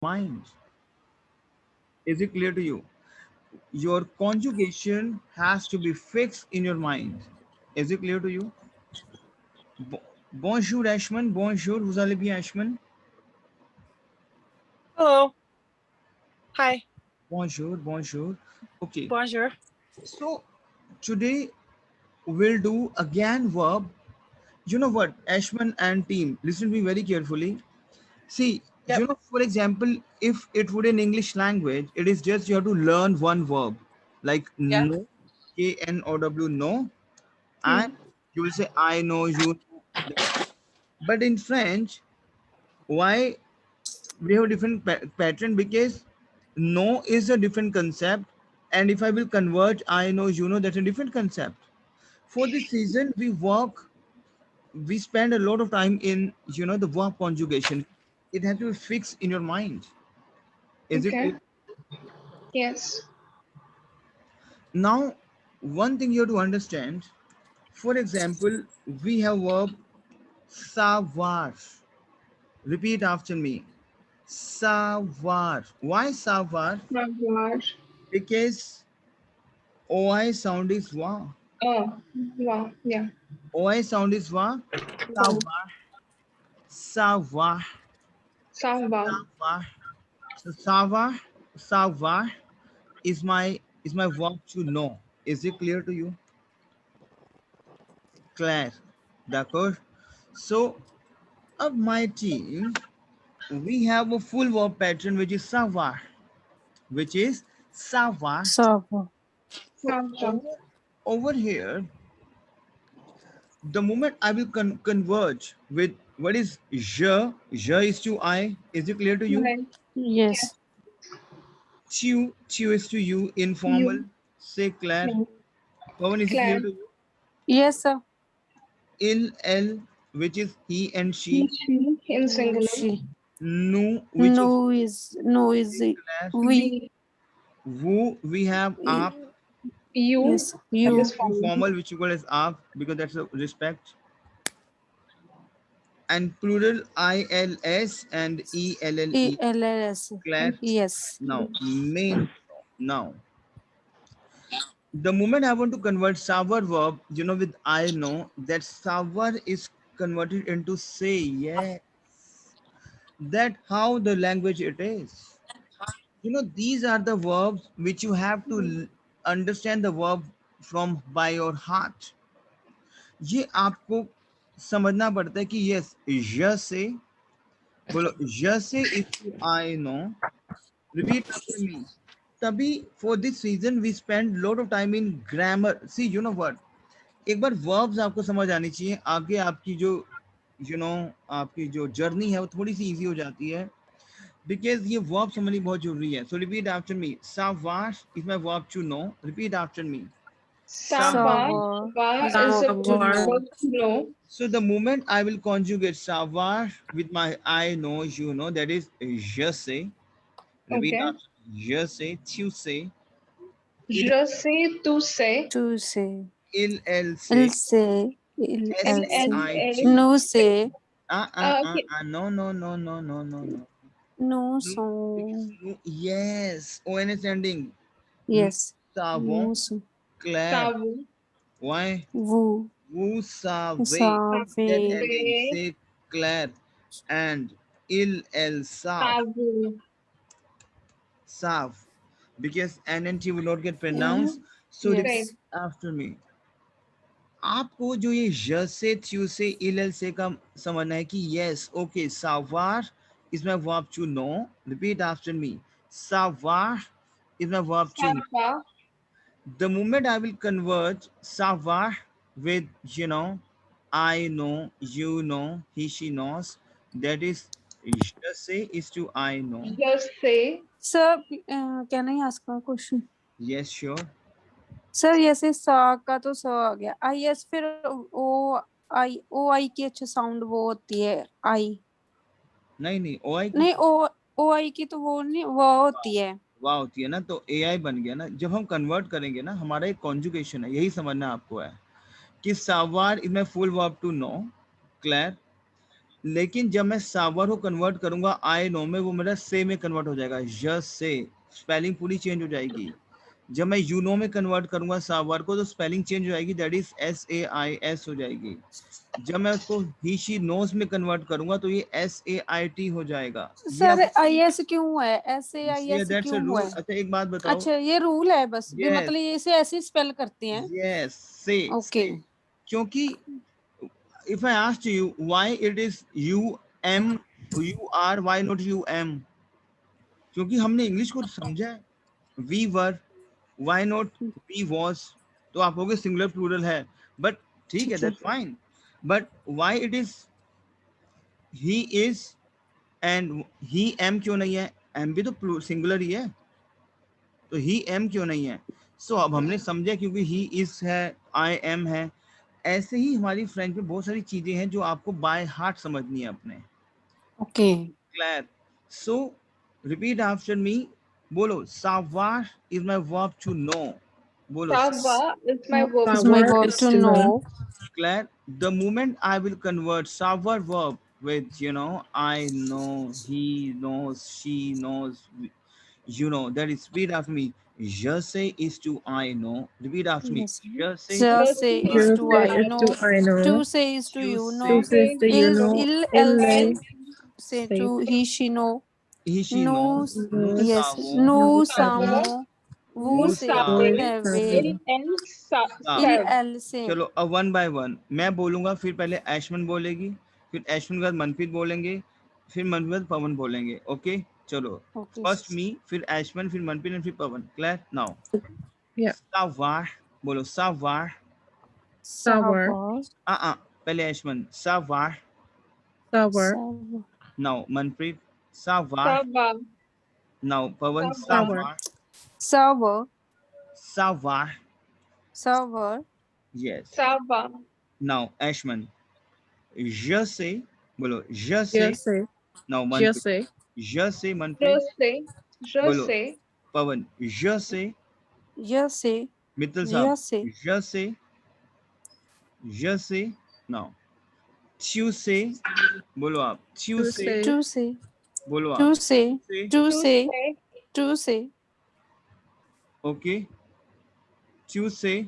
mind. Is it clear to you? Your conjugation has to be fixed in your mind. Is it clear to you? Bonjour, Ashman. Bonjour. Vous allez bien, Ashman? Hello. Hi. Bonjour, bonjour. Okay, Bonjour. so today we'll do again verb. You know what, Ashman and team, listen to me very carefully. See, Yep. for example, if it would in English language, it is just you have to learn one verb, like Yeah. know, K-N-O-W, know, and Hmm. you will say I know, you know. But in French, why we have a different pattern? Because know is a different concept, and if I will convert I know, you know, that's a different concept. For this reason, we spend a lot of time in the verb conjugation. It has to be fixed in your mind. Is it clear? Okay. Yes. Now, one thing you have to understand, for example, we have verb savoir. Repeat after me. Savoir. Why savoir? Savoir. Because OI sound is wa. Oh, wow. Yeah. OI sound is wa. Wow. Savoir. Savoir. Savoir. Savoir. So savoir. Savoir is my verb to know. Is it clear to you? Claire. D'accord? So of my team, we have a full verb pattern which is savoir. Which is savoir. Sawa. So Savoir. over here, the moment I will converge with what is je is to I. Is it clear to you? Right. Yes. Tu is to you, informal. You. Say Claire. No. Pawan, is it clear Claire. to you? Yes, sir. Il, elle, which is he and He, she. she. In singular. She. Nous, which is No is Claire. we. We. Vous, we have aap. You. Yes, That You, is you. formal. informal, which you call as aap, because that's a respect. And plural, ILS and ELLE. ALLS. Claire. Yes. Now, main. Now, the moment I want to convert savoir verb, with I know, that savoir is converted into say. Yeah, that how the language it is. These are the verbs which you have to understand the verb from by your heart. ये आपको समझना पड़ता है कि yes य से बोलो य से is to I know repeat after me तभी for this reason we spend lot of time in grammar see word एक बार वर्ब्स आपको समझ आनी चाहिए आगे आपकी जो आपकी जो जर्नी है वो थोड़ी सी इजी हो जाती है बिकॉज ये वर्ब समझनी बहुत जरूरी है सो repeat after me savoir is my verb to know repeat after me Savoir. savoir Sawa Savoir is is a verb to Savoir. verb know. to know. So the moment I will conjugate savoir with my I know, that is je sais. Repeat Okay. after me. Je sais, tu sais, il, Je sais, tu sais. To say. elle Il sait, say. Il S Il, elle A elle, say. I elle. T. No say. Okay. No, no, no, no, no, no, no. No No, because song. no, yes, ON is ending. Nous Yes. savons No song. clair. Savoir. Why? Vous Vous savez. That savez. ending, Savez. say clair. And elle savent. Savoir. Sav, because N and T will not get pronounced. And So repeat Right. yes. after me. आपको जो ये य से थ्यू से इल एल से का समझना है कि यस ओके सावार is my verb to know repeat after me सावार is my verb to know Savoir. The moment I will convert सावार with I know, you know, he she knows, that is je sais is to I know. Je sais. Sir, can I ask a question? Yes, sure. Sir जैसे सा का तो स आ गया I S फिर ओ आई की अच्छा साउंड वो होती है आई नहीं नहीं ओ आई नहीं ओ आई की तो वो नहीं वो होती है वाह होती है ना तो एआई बन गया ना जब हम कन्वर्ट करेंगे ना हमारा एक कॉन्जुगेशन है यही समझना आपको है कि सावार is my full verb to know clear लेकिन जब मैं सावर को कन्वर्ट करूंगा आई नो में, वो मेरा से में कन्वर्ट हो जाएगा, जस्ट से, स्पेलिंग पूरी चेंज हो जाएगी। जब मैं यू नो में कन्वर्ट करूंगा सावर को, तो स्पेलिंग चेंज हो जाएगी, दैट इज SAIS हो जाएगी। जब मैं उसको ही शी नोज में कन्वर्ट करूंगा तो ये SAIT हो जाएगा। सर IS क्यों है, SAIS दैट्स अ क्यों रूल। है? अच्छा एक बात बताओ। अच्छा ये रूल है बस, भी यस मतलब ये इसे ऐसे स्पेल करते हैं। यस से, ओके क्योंकि if I asked you why it is UM UR, why not UM, क्योंकि हमने इंग्लिश को समझा है। We were, why not we was, तो आप कहोगे सिंगुलर प्लूरल है, बट ठीक है, ठीक है। That's fine, but why it is he is and he am क्यों नहीं है? एम भी तो सिंगुलर ही है, तो ही एम क्यों नहीं है? सो अब हमने समझा क्योंकि ही इज है, आई एम है। ऐसे ही हमारी फ्रेंच में बहुत सारी चीजें हैं जो आपको बाय हार्ट समझनी है अपने। Okay clear? So repeat after मी, बोलो savoir is my verb to know, बोलो Sawa is my verb is to my know. verb to know. Claire, the moment I will convert savoir verb with, I know, he knows, she knows, that is, repeat after me. Je sais is to I know. Repeat after me. Yes. Je sais Just Just say say is is to to I I know. know. I know. To say is to You you say. know. Two says to you Il know. il Il else say say to he she know. He, she knows. Nous Nous yes. savons. Nous Sawa, savons. Vous nous Nous savez, savons. savez. il, elle, Sav. Il savent. elle sait. चलो अब one by one मैं बोलूंगा, फिर पहले ऐशमन बोलेगी, फिर ऐशमन के बाद मनप्रीत बोलेंगे, फिर मनप्रीत के बाद पवन बोलेंगे। ओके चलो, Okay. फर्स्ट मी, फिर ऐशमन, फिर मनप्रीत और फिर पवन। क्लियर? Now Yeah. सावार बोलो, सावार। Savoir. पहले ऐशमन, सावार। Savoir. Savoir. नाउ मनप्रीत, सावार। Sava, now Pawan, Sava, Savoir. सावार। Savoir. सावार। Savoir. Yes. Sava, now Ashman, je sais बोलो, je Je sais। sais. Now Je Manpreet, sais. je sais je Manpreet. sais, je बोलो sais, Pawan, je sais। Je sais. Mittal Je साहब, sais. je sais, now tu sais, बोलो आप, tu Tu sais, sais. Tu sais. बोलो आप, Tu sais. tu sais, Tu tu sais. sais, Tu sais. Okay, tu sais,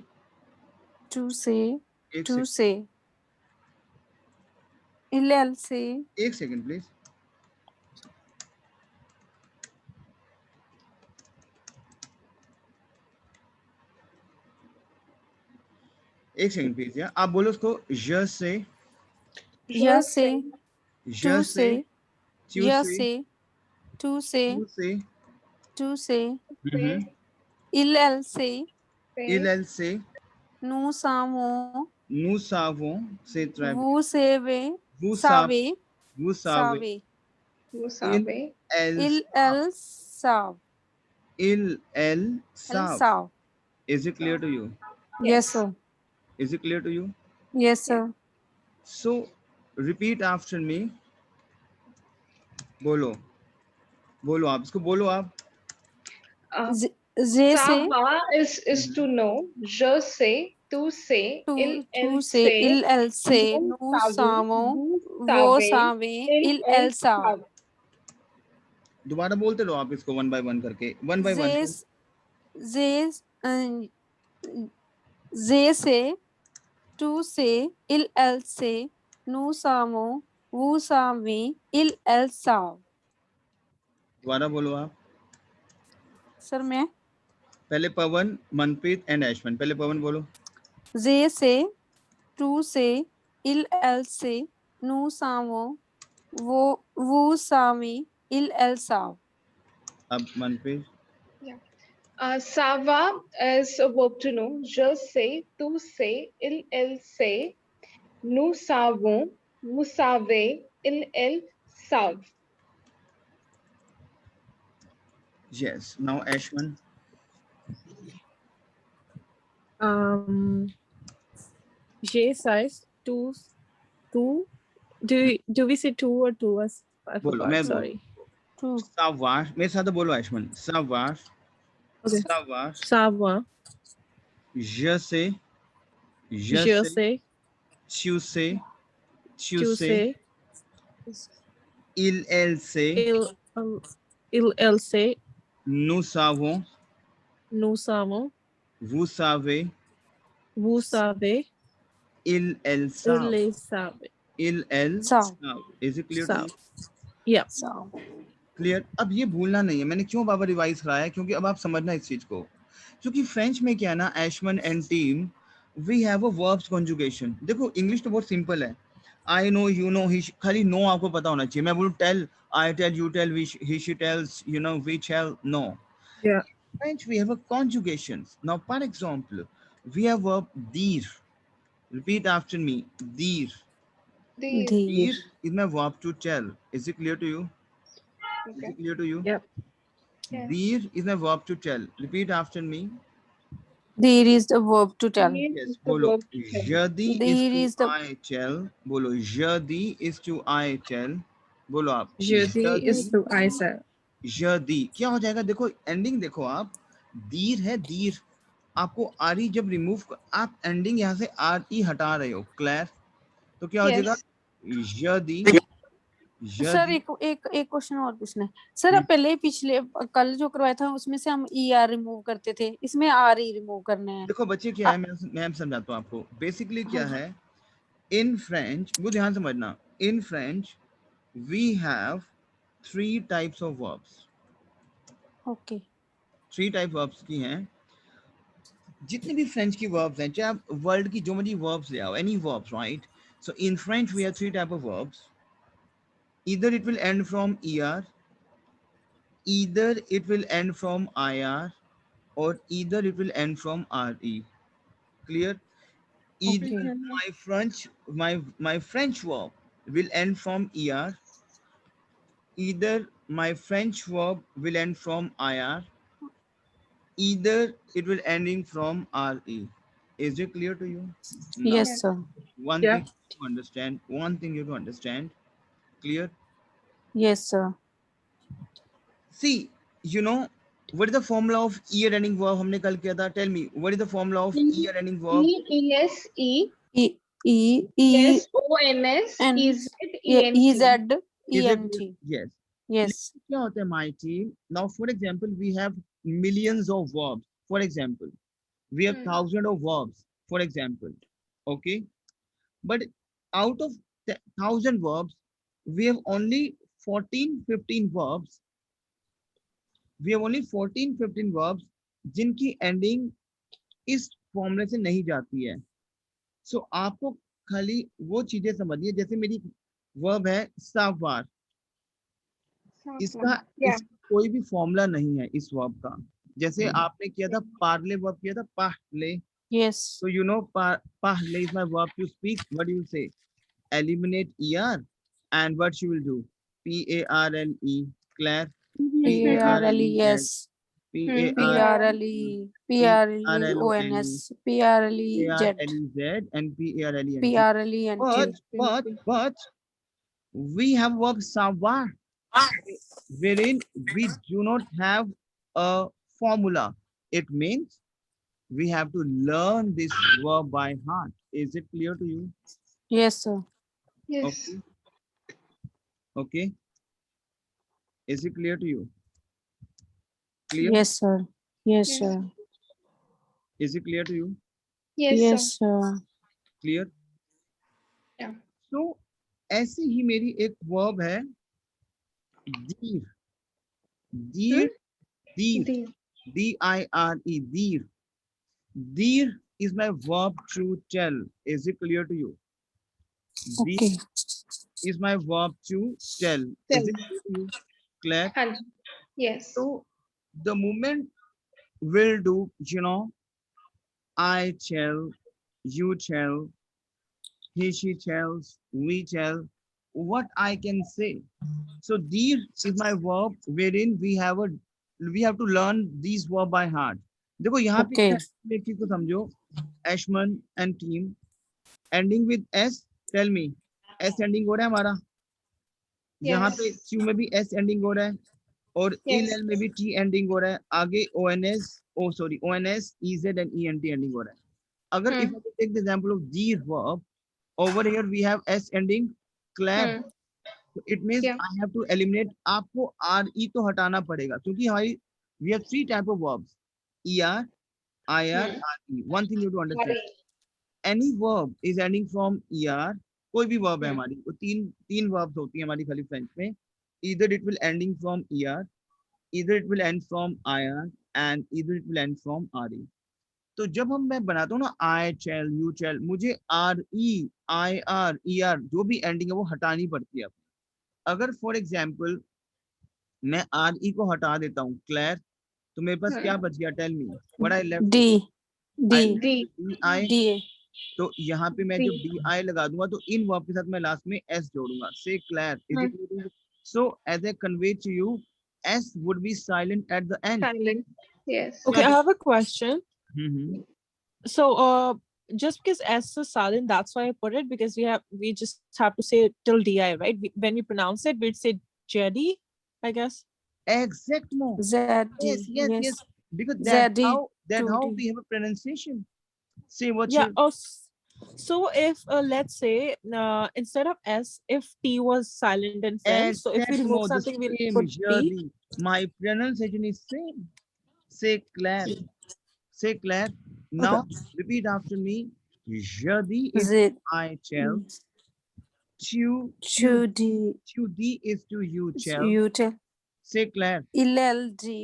Tu sais. एक Tu second, sais. Il elle sait. एक second please. एक second please यार, आप बोलो उसको, je sais, Je sais. je Tu sais, sais. tu Je sais, sais. Tu sais. tu sais, Tu sais. Hmm, Il elle sait. il, elle sait, Nous savons. nous savons, c'est très bien, Vous savez. vous Savez. vous savez, Savez. vous il, savez, elle, Il elle savent. il, elle Elle savent. savent. Is it clear to you? Yes sir. Is it clear to you? Yes sir. So repeat after me. बोलो, बोलो आप इसको, बोलो आप। Je sais. Sava is to know, je sais, tu sais, il, elle Tu sais. sait, Il elle sait. nous Nous savons, savons. vous Vous savez, savez. Il elle elle savent. savent. दोबारा बोलते रहो आप इसको one by one करके, one by one. They they say. Tu sais. Il elle sait. Nous savons. Vous savez. Il elle savent. दोबारा बोलो आप। Sir मैं पहले पवन, मनप्रीत एंड ऐशमन। पहले पवन बोलो। They say. Tu sais. Il elle sait. Nous savons. Vous savez. Il elle savent. अब Manpreet. Sava is a verb to know, je sais, tu sais, il, elle sait, nous savons, vous savez, il, elle savent. Yes. Now ऐशमन। J size two. Do we say two or two? I बोलो, forgot. मैं Sorry. Two. savoir, मेरे साथ बोलो ऐशमन। savoir, Okay. savoir, Savoir. je sais, Je sais. tu sais, tu Tu sais, sais. il se, il se, nous savons, nous savons, vous savez, vous savez, elle savent, ils savent. elle Sav. savent. Is it clear to you? Sav. Yeah. Sav. Clear? अब ये भूलना नहीं है, मैंने क्यों बाबा revise कराया है, क्योंकि अब आप समझना इस चीज को, क्योंकि फ्रेंच में क्या है ना, Ashman and team, we have a verbs conjugation. देखो इंग्लिश तो बहुत सिंपल है, I know, you know, he, खाली नो आपको पता होना चाहिए. मैं बोलूं tell, I tell, you tell, he she tells, you know, we tell, no. Yeah. French we have a conjugations. Now for example, we have verb dir. Repeat after me, dir. Deer. Dir Dheer. is my verb to tell. Is it clear to you? Is Okay. it clear to you? Yeah. Yes. Dir is my verb to tell. Repeat after me. There is the verb to tell. Deer Yes, is the bolo. verb to tell. Jadi is There to is the I tell. Bolo. Jadi is to I tell. बोलो आप. Jeudi is to I said. जदी क्या हो जाएगा, देखो ending देखो आप, दीर है, दीर, आपको आरी जब रिमूव, आप एंडिंग यहाँ से आर ई हटा रहे हो, क्लियर? तो क्या हो जाएगा, Yes. यदि, सर एक एक एक क्वेश्चन और पूछना है सर. अब पहले पिछले कल जो करवाया था उसमें से हम ई आर रिमूव करते थे, इसमें आर ई रिमूव करना है. देखो बच्चे क्या है, मैं समझाता हूँ आपको. बेसिकली क्या है, इन फ्रेंच, वो ध्यान समझना, in French we have 3 types of verbs. Okay. 3 type verbs की हैं. जितने भी फ्रेंच की वर्ब्स हैं, चाहे आप वर्ल्ड की जो मर्जी वर्ब्स ले आओ, any verbs, right? So in French we have 3 type of verbs. Either it will end from er, either it will end from ir, or either it will end from re. Clear? Either Okay. my French verb will end from er, either my French verb will end from ir, either it will ending from re. Is it clear to you? Now, Yes sir. one Yeah. thing to understand, one thing you to understand. Clear? Yes sir. See, you know, what is the formula of year ending verb? हमने कल किया था. Tell me, what is the formula of year ending verb? E-E-S-E. E E E S-O-N-S. N E-Z-E-N-T. E Z E Is it N clear? T. Yes. Yes. क्या होता है my team? Now, for example, we have millions of verbs. For example, we have thousands of verbs. For example, okay, but out of 1,000 verbs, we have only 14-15 verbs. We have only 14-15 verbs जिनकी ending इस फॉर्मूले से नहीं जाती है. सो आपको खाली वो चीजें समझिए, जैसे मेरी वर्ब है सावार, इसका Yeah. कोई भी फॉर्मूला नहीं है इस वर्ब का. जैसे आपने किया था पार्ले, वर्ब किया था पाहले. Yes. So you know, pahle is my verb to speak. What do you say? Eliminate er, and what you will do? P-A-R-L-E. Claire. P-A-R-L-E. Yes. P-A-R-L-E. P-R-L-E-O-N-S. P-R-L-E-Z. P-A-R-L-E-Z and P-A-R-L-E-N-T. P-R-L-E-N-T. But we have verb savar, wherein we do not have a formula. It means we have to learn this verb by heart. Is it clear to you? Yes sir. Yes. Okay. Okay. Is it clear to you? Clear? Yes sir. Yes Yes. sir. Is it clear to you? Yes, Yes sir. sir. Clear? Yeah. So ऐसे ही मेरी एक verb है deer. Deer. Deer. Deer. D-I-R-E. Deer. Deer is my verb to tell. Is it clear to you? Deer Okay. is my verb to tell. Tell. Is it clear to you? Claire? Hanji. Yes. So the moment will do, you know, I tell, you tell, he, she tells, we tell, what I can say. So dear is my verb wherein we have to learn these verb by heart. देखो यहाँ पे Okay. एक चीज को समझो, Ashman and team, ending with S. Tell me, S ending हो रहा है हमारा. यहाँ पे Q में भी S ending हो रहा है, और Yes. L में भी T ending हो रहा है. आगे ONS, EZ and ENT ending हो रहा है. अगर if I take the example of these verb, over here we have S ending. Claire, तो इट मींस क्या? आई हैव टू एलिमिनेट, आपको आर ई तो हटाना पड़ेगा क्योंकि हमारी we have three type of verbs, E R, I R, R E. One thing you to understand, any verb is ending from E R, कोई भी verb है हमारी, वो तीन वर्ब्स होती है हमारी खाली फ्रेंच में, either it will ending from er, either it will end from ir, and either it will end from re. तो जब मैं बनाता हूँ ना आई चैल, यू चैल, मुझे R E, I R, E R जो भी एंडिंग है वो हटानी पड़ती है. अगर फॉर एग्जाम्पल मैं आर ई को हटा देता हूँ क्लैर, तो मेरे पास क्या बच गया, tell me what I left, D. D. D I. D. तो यहाँ पे मैं डी. जब डी आई लगा दूंगा तो इन वर्ब के साथ मैं लास्ट में एस जोड़ूंगा, से क्लैर is it. So as a convey to you, S would be silent at the end. Silent. Yes. Okay, I have a question. Hmm. So, just because S is silent, that's why I put it, because we just have to say it till DI, right? When we pronounce it, we'd say Jedi, I guess. Exact mo. Z. D. Yes, yes, Yes. yes. Because Z. that's D. how 2D. we have a pronunciation. Say what Yeah. you. Oh, so if let's say instead of S, if T was silent in French, so if we Exact remove mo. The something, we'll same. put T. Jodi. My pronunciation is same. Say Claire. Say Claire. Now repeat after me. Jodi is Z. I shall. Chu. Chudi. Chu D is to you shall. You tell. Say Claire. LLG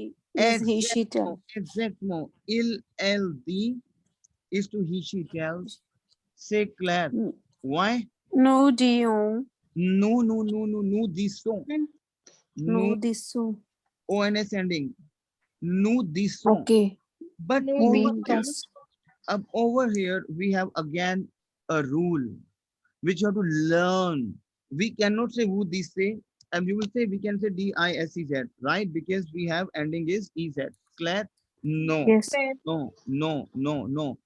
is he she Exact tell. mo. Exact mo. LLD is to he she tells. Say Claire. Why? No dio. No, this song. No No, disso. ONS ending. No, this song. Okay. But No, over these here, That's over here, we have again a rule which you have to learn. We cannot say who this say, and we will say we can say DISEZ, right? Because we have ending is EZ. Clear? No, yes. no.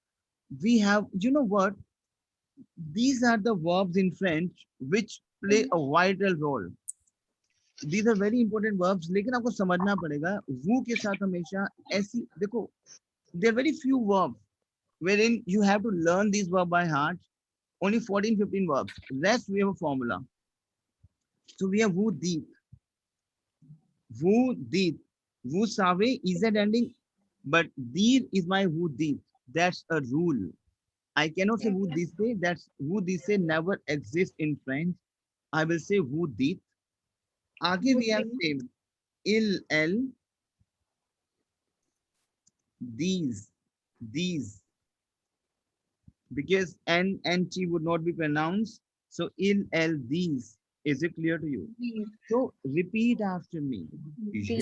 We have, you know what? These are the verbs in French which play a vital role. These are very important verbs, लेकिन आपको समझना पड़ेगा वो के साथ हमेशा ऐसी देखो, there are very few verbs wherein you have to learn these verbs by heart. Only 14-15 verbs. Rest we have a formula. So we have woo deep, woo save is that ending, but deer is my woo deep. That's a rule. I cannot say woo this say. That's woo this say never exists in French. I will say woo deep. आगे we have same ill l, these because n and t would not be pronounced, so ill l these. Is it clear to you? So repeat after me.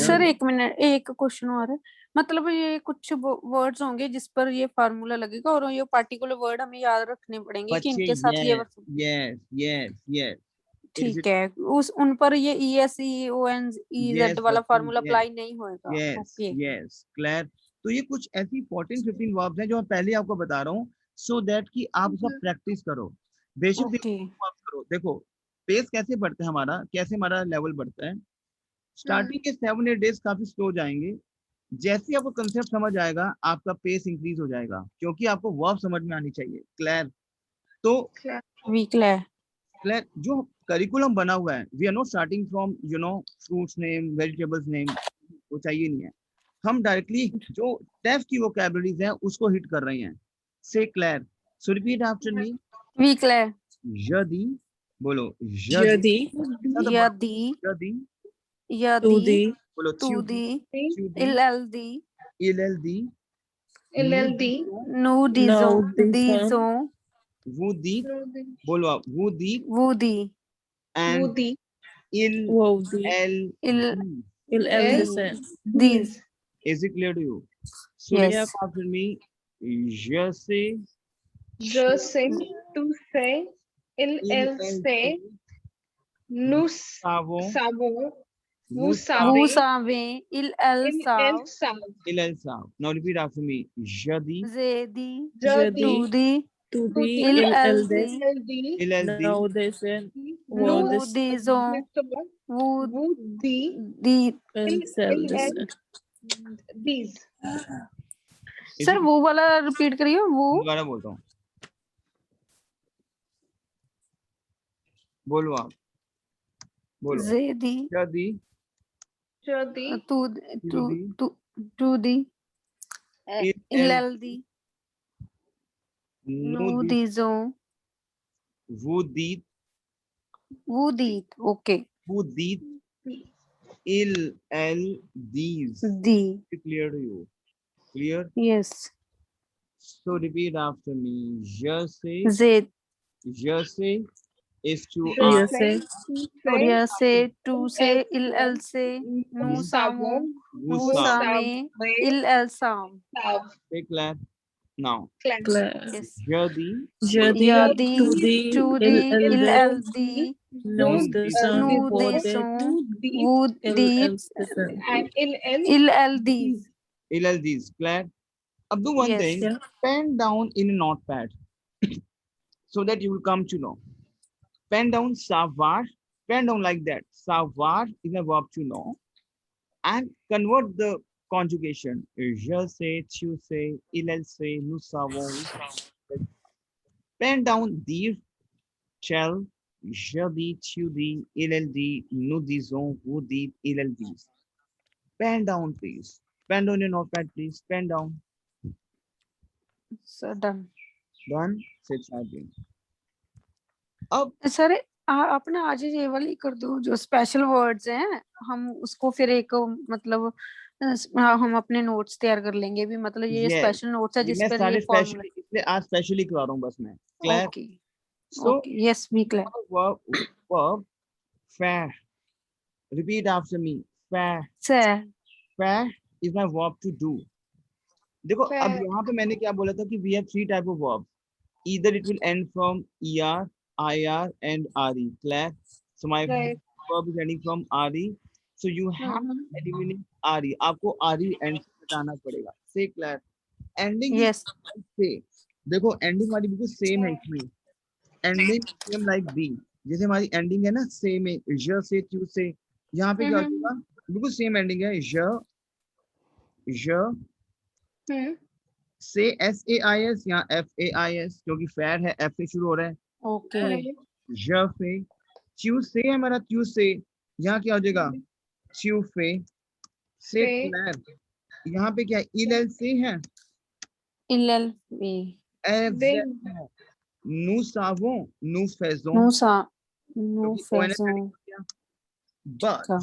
Sir एक minute, एक question और है, मतलब ये कुछ words होंगे जिस पर ये फार्मूला लगेगा और ये पार्टिकुलर वर्ड हमें याद रखने पड़ेंगे कि इनके साथ ये yes. ठीक है, उस उन पर ये ESEONEZ वाला फार्मूला अप्लाई नहीं होएगा. ओके. yes clear. तो ये कुछ ऐसी 14-15 वर्ब्स हैं जो मैं पहले आपको बता रहा हूँ, सो दैट कि आप उसका प्रैक्टिस करो. बेसिक करो. देखो पेस कैसे बढ़ता है हमारा, कैसे हमारा लेवल बढ़ता है. स्टार्टिंग के 7-8 डेज काफी स्लो जाएंगे. जैसे आपको कंसेप्ट समझ आएगा आपका पेस इंक्रीज हो जाएगा, क्योंकि आपको वर्ब समझ में आनी चाहिए. क्लियर? तो क्लियर जो करिकुलम बना हुआ है, we are not starting from fruits name, vegetables name, वो चाहिए नहीं है. हम डायरेक्टली जो टेफ की वोकैबुलरीज हैं उसको हिट कर रहे हैं. से क्लियर. So repeat after me. वी क्लियर. यदि बोलो, Yadi, यदि यदि बोलो, तुदी LLD LLD नूडिज़ो दीज़ो वुदी बोलो आप, वुदी वूदी and Woody Wodi, LL. Listen. these. Is it clear to you? So Yes. repeat after me. Je sais, je sais, tu sais, elle sait, nous savons, savons, vous vous Vous savez, savez, elle savent, savent. Now repeat after me. Jadi, zedi, Jadi, tudi, Tudi, LLD, LLD, LLD, Now listen. nous Woodizo, wood, Woody, the. Listen. these. Sir वो वाला repeat करिए. वो दोबारा बोलता हूँ, बोलो आप. बोलो ज़ेदी जदी Shadi. तू तू युदी तू टूदी इल इल्लल्दी नुदी नूदिज़ो वुदीत वुदीत ओके वुदीत इल एल दीज दी clear to you clear yes so repeat after me ज़ेद je is to Je I Yes, sais, या से टू से elle इल एल sait, से नू nous सामो savons, vous नू nous savez सामे savons, इल एल साम savent. clair now Claire. Claire. Yes jadi Jadi यादी to Yadi, the टू il दी el इल de एल दी knows the nudizo sun नू for दे the सो Deep, वू il दीप el Stephen. and in इल एल दीज il el these clair अब do one yes thing Yeah. pen down in a notepad so that you will come to know pen down savoir pen down like that savoir is a verb to know and convert the conjugation je sais tu sais il elle sait nous savons pen down dire shall je dis tu dis il elle dit nous disons vous dites il elle dit pen down please pen down your notepad please pen down sir done done sit typing अब sir आप ना आज ये वाली कर दो जो special words हैं हम उसको फिर एक मतलब हम अपने नोट्स तैयार कर लेंगे भी मतलब ये yes स्पेशल नोट्स है ये जिस मैं पर ये सारे फॉर्मूला स्पेशली इसलिए आज स्पेशली करा रहा हूँ बस मैं क्लियर ओके so ओके यस वी क्लियर verb fair repeat after me fair sir fair is my verb to do देखो अब fair, यहाँ पे मैंने क्या बोला था कि we have three type of verbs either it will end from er ir and re clear so my right. verb is ending from re so you have to eliminate re आपको re end से हटाना पड़ेगा say clear ending is yes say देखो ending वाली बिल्कुल same है इसमें ending same like B जैसे हमारी एंडिंग है ना सेम है ज से ट्यू से यहाँ पे क्या हो जाएगा बिल्कुल सेम एंडिंग है ज Hmm. से एस ए आई एस यहाँ एफ ए आई एस क्योंकि फेयर है एफ से शुरू हो रहा है ओके Right. ज फे च्यू से है हमारा ट्यू से यहाँ क्या हो जाएगा च्यू फे से Fe, क्लैर यहाँ पे क्या इल एल से है इल्ल वी एफ de, जेड है नु सावो नु फेजो नो सा नो क्योंकि ONS फेजो एडिंग हो गया but का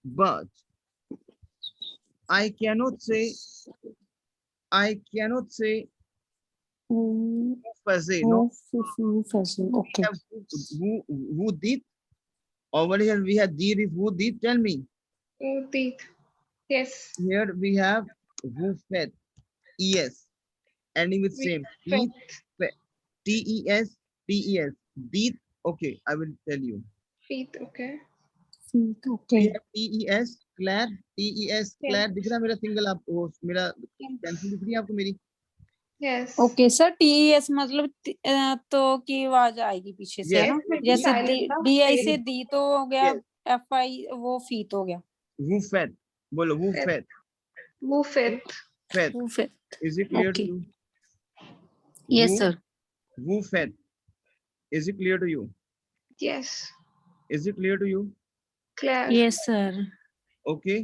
but I cannot say fuzzy no no फेजो okay have who did over here we have did is who did tell me teeth. Yes. here we have who fed es ending with We same fed. tes did okay I will tell you Feet. Okay. Okay we have tes Claire tes Claire दिख रहा है मेरा single आप वो मेरा pencil दिख रही है आपको मेरी Yes. ओके सर टीएस मतलब तो की आवाज आएगी पीछे से है Yes. ना Yes, जैसे silent ना, डी आई fail. से दी तो हो गया Yes. एफ आई वो फीत हो गया who fed बोलो who Fed. fed Who fed? fed वो फिर is it clear to Okay. you yes Who- sir who fed is it clear to you Yes. is it clear to you Claire. Yes sir okay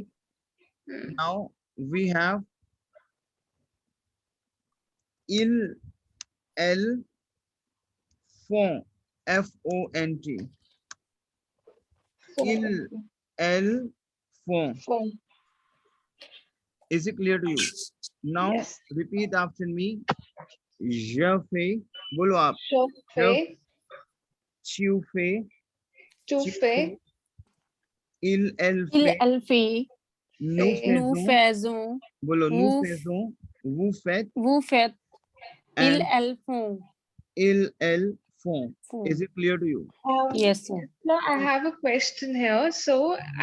Hmm. now we have il el font font il el font Phone. is it clear to you now Yes. repeat after me je fais बोलो आप Chauffeur. tu fais To tu fais. fais il elle ill fait अल्फी nous Fait. नु faisons फैजो बोलो nous Vous- faisons vous faites वो फैत इल and अल्फो il elle font is it clear to you yes sir Now I have a question here. So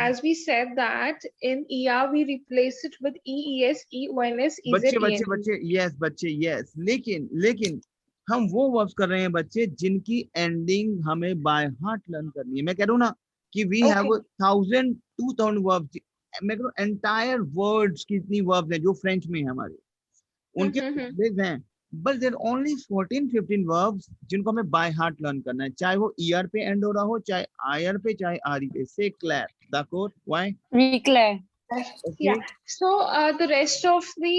as we said that in ER we replace it with EES, EONS, बच्चे EZ, बच्चे बच्चे yes बच्चे yes लेकिन हम वो verbs कर रहे हैं बच्चे जिनकी एंडिंग हमें बाय हार्ट लर्न करनी है मैं कह रहा हूँ ना कि वी हैव 1000-2000 वर्ब्स मैं कह रहा हूँ एंटायर वर्ड्स की इतनी वर्ब्स हैं जो फ्रेंच में है हमारे उनके Mhm. phrases हैं बट देयर ओनली 14-15 verbs जिनको हमें बाय हार्ट लर्न करना है, चाहे वो ईआर पे एंड हो रहा हो, चाहे आईआर पे, चाहे आरई पे. से क्लैर दाकोर why? Weekly. Yeah. Okay, So the rest of the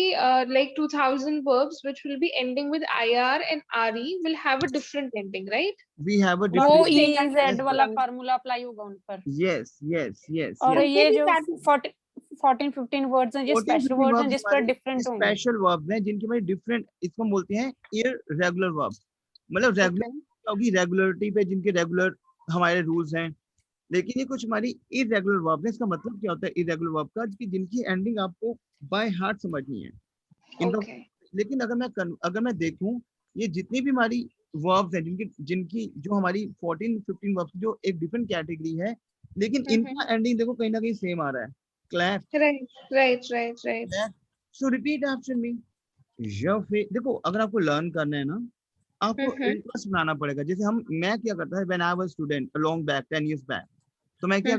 like 2000 verbs which will be ending with IR and RE will have a different ending, right? We have a वो डिफरेंट. EZ वाला formula apply होगा उन पर. Yes yes yes और yes. ये जो that 14-15 words हैं, ये 14 स्पेशल 15 वर्ड्स हैं verbs जिस पर हमारे डिफरेंट होंगे. स्पेशल वर्ब्स हैं जिनके हमारे डिफरेंट, इसको हम बोलते हैं इररेगुलर वर्ब्स. मतलब रेगुलर okay. होगी रेगुलरिटी पे, जिनके रेगुलर हमारे रूल्स हैं, लेकिन ये कुछ हमारी इररेगुलर वर्ब है. इसका मतलब क्या होता है इररेगुलर वर्ब का? कि जिनकी एंडिंग आपको बाय हार्ट समझनी है. इनका Okay. लेकिन अगर मैं देखूं, ये जितनी भी हमारी वर्ब्स हैं, जिनकी जिनकी जो हमारी 14-15 वर्ब्स जो एक डिफरेंट कैटेगरी है, लेकिन इनका एंडिंग देखो कहीं ना कहीं सेम आ रहा है. Claire Right. सो रिपीट आफ्टर मी. देखो, अगर आपको लर्न करना है ना, आपको इंटरेस्ट बनाना पड़ेगा. जैसे मैं क्या करता है, when I was student long back 10 years back, तो मैं क्या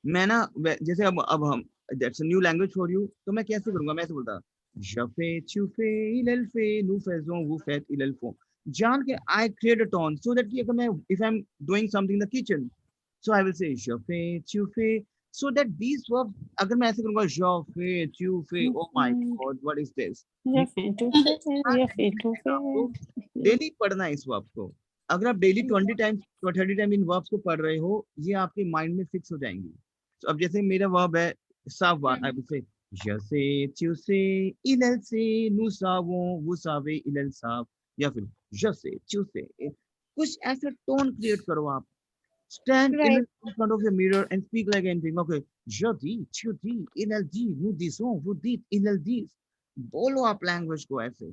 मैं ना जैसे अब हम that's a new language for you, तो मैं कैसे करूंगा? मैं ऐसे बोलता जफे चुफे इलल्फे नुफेजो वुफेत इलल्फो. जान के I create a tone so that कि अगर मैं if I am doing something in the kitchen, so I will say जफे चुफे, सो दैट दीस वर्ब, अगर मैं ऐसे करूंगा जफे चुफे, oh my god what is this, आपको डेली पढ़ना है इस वर्ब को. अगर आप डेली 20 टाइम्स 30 टाइम इन वर्ब्स को पढ़ रहे हो, ये आपके माइंड में फिक्स हो जाएंगी. तो अब जैसे मेरा वर्ब है सावा, आई विल से जसे चूसे इलल से नुसावो वुसावे इलल साव, या फिर जसे चूसे. कुछ ऐसा टोन क्रिएट करो आप. Stand in Right. front of your mirror and speak like anything. Okay. Jadi, chudi, inaldi, nudiso, wudit, inaldis. बोलो आप लैंग्वेज को ऐसे.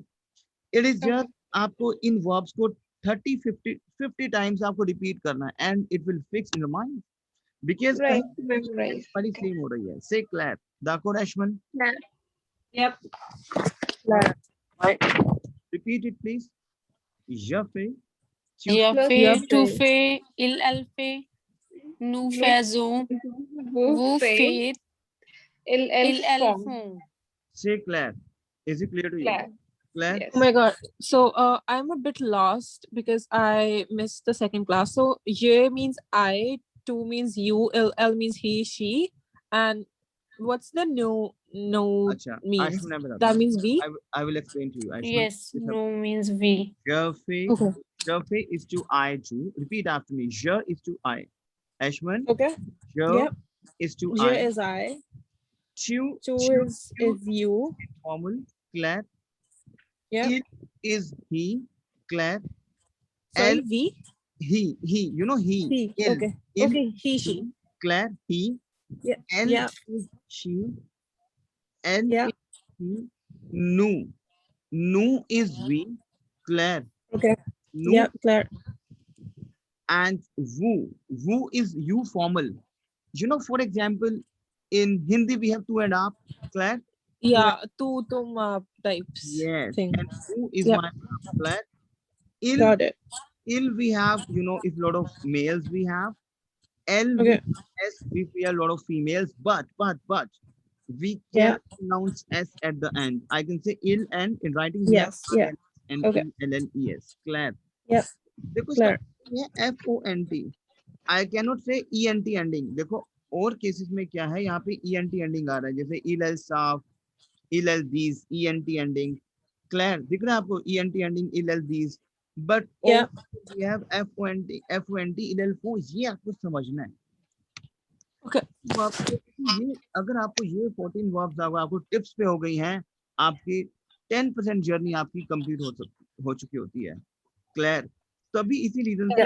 इट इज जस्ट आपको इन वर्ब्स को 30-50 टाइम्स आपको रिपीट करना है, and it will fix in your mind. Because कहीं Right. Memorize. हमारी सेम हो रही है. से क्लैर दाकोर Ashman. Yep. Repeat it please. यफे Yafe, Tufe, Il Alfe, Nufezo, Wufet, Il Il Elfon. Elfon. से क्लैर. Is it clear to you? Claire. क्लैर. Yes. Oh my god. So I'm a bit lost because I missed the second class. So ye means I, two means you, L means he, she, and what's the no अच्छा, means? आशुम ने बताया. That means we. I will explain to you. Ashman. Yes, no means we. Jafe, Okay. Jafe is to I too. Repeat after me. Je is to I. Ashman. Okay. Je Yep. is to Je I. is I. Chu Two is you. formal. Claire. Yeah. Il is he. Claire. Sorry, L we. he. You know he. He. Il. Okay. Il, Okay. He, she. Claire. He. Yeah. L Yeah. is she. N Yeah. is he. Nu. Nu is we. Claire. Okay. Nu. Yeah. Claire. And woo. Woo is you formal. You know, for example, in Hindi we have two and up. Claire? Yeah. Tu, tum types. Yes. Thing. And who is Yep. my Claire? Il, Got it. il we have, you know, if a lot of males we have. L Okay. S if we have a lot of females, but we Yeah. can pronounce S at the end. I can say il and in writing we have Yes. Yeah. and Okay. LLES. Claire. Yep. देखो Claire. इसका FONT. I cannot say ENT ending. देखो और cases में क्या है, यहाँ पे ENT ending आ रहा है, जैसे इल साफ, इल these, ENT ending. Claire, दिख रहा है आपको ENT ending, ill these. But Yeah. we have FONT, इल फो. ये आपको समझना है. Okay. तो आपको ये, अगर आपको ये 14 वर्ब्स आपको टिप्स पे हो गई हैं, आपकी 10% जर्नी आपकी कंप्लीट हो चुकी होती है. क्लियर? तो अभी इसी रीजन से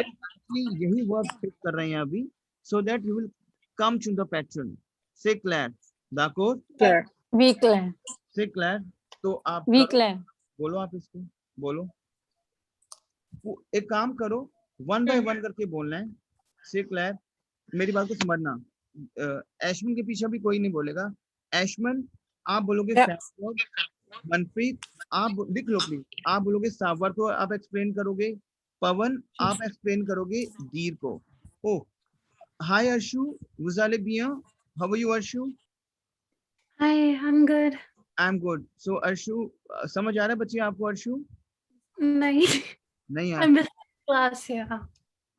यही वर्ब पिक कर रहे हैं अभी, so that you will come to the pattern. से क्लियर? दाकोर? Claire. Weekly. से क्लियर? तो आप Weekly. बोलो, आप इसको बोलो. एक काम करो, 1 by 1 करके बोलना है. से क्लियर? मेरी बात को समझना. एशमन के पीछे भी कोई नहीं बोलेगा. एशमन आप बोलोगे सैफवर्ड. मनप्रीत आप लिख लो प्लीज. आप बोलोगे सावर को आप एक्सप्लेन करोगे. पवन आप एक्सप्लेन करोगे दीर को. ओह, हाय अर्शु, वजाले बिया, how are you Arshu? Hi, I'm good. I am good. So Arshu, समझ आ रहा है बच्चे आपको? अर्शु नहीं, नहीं I आ missed class, yeah.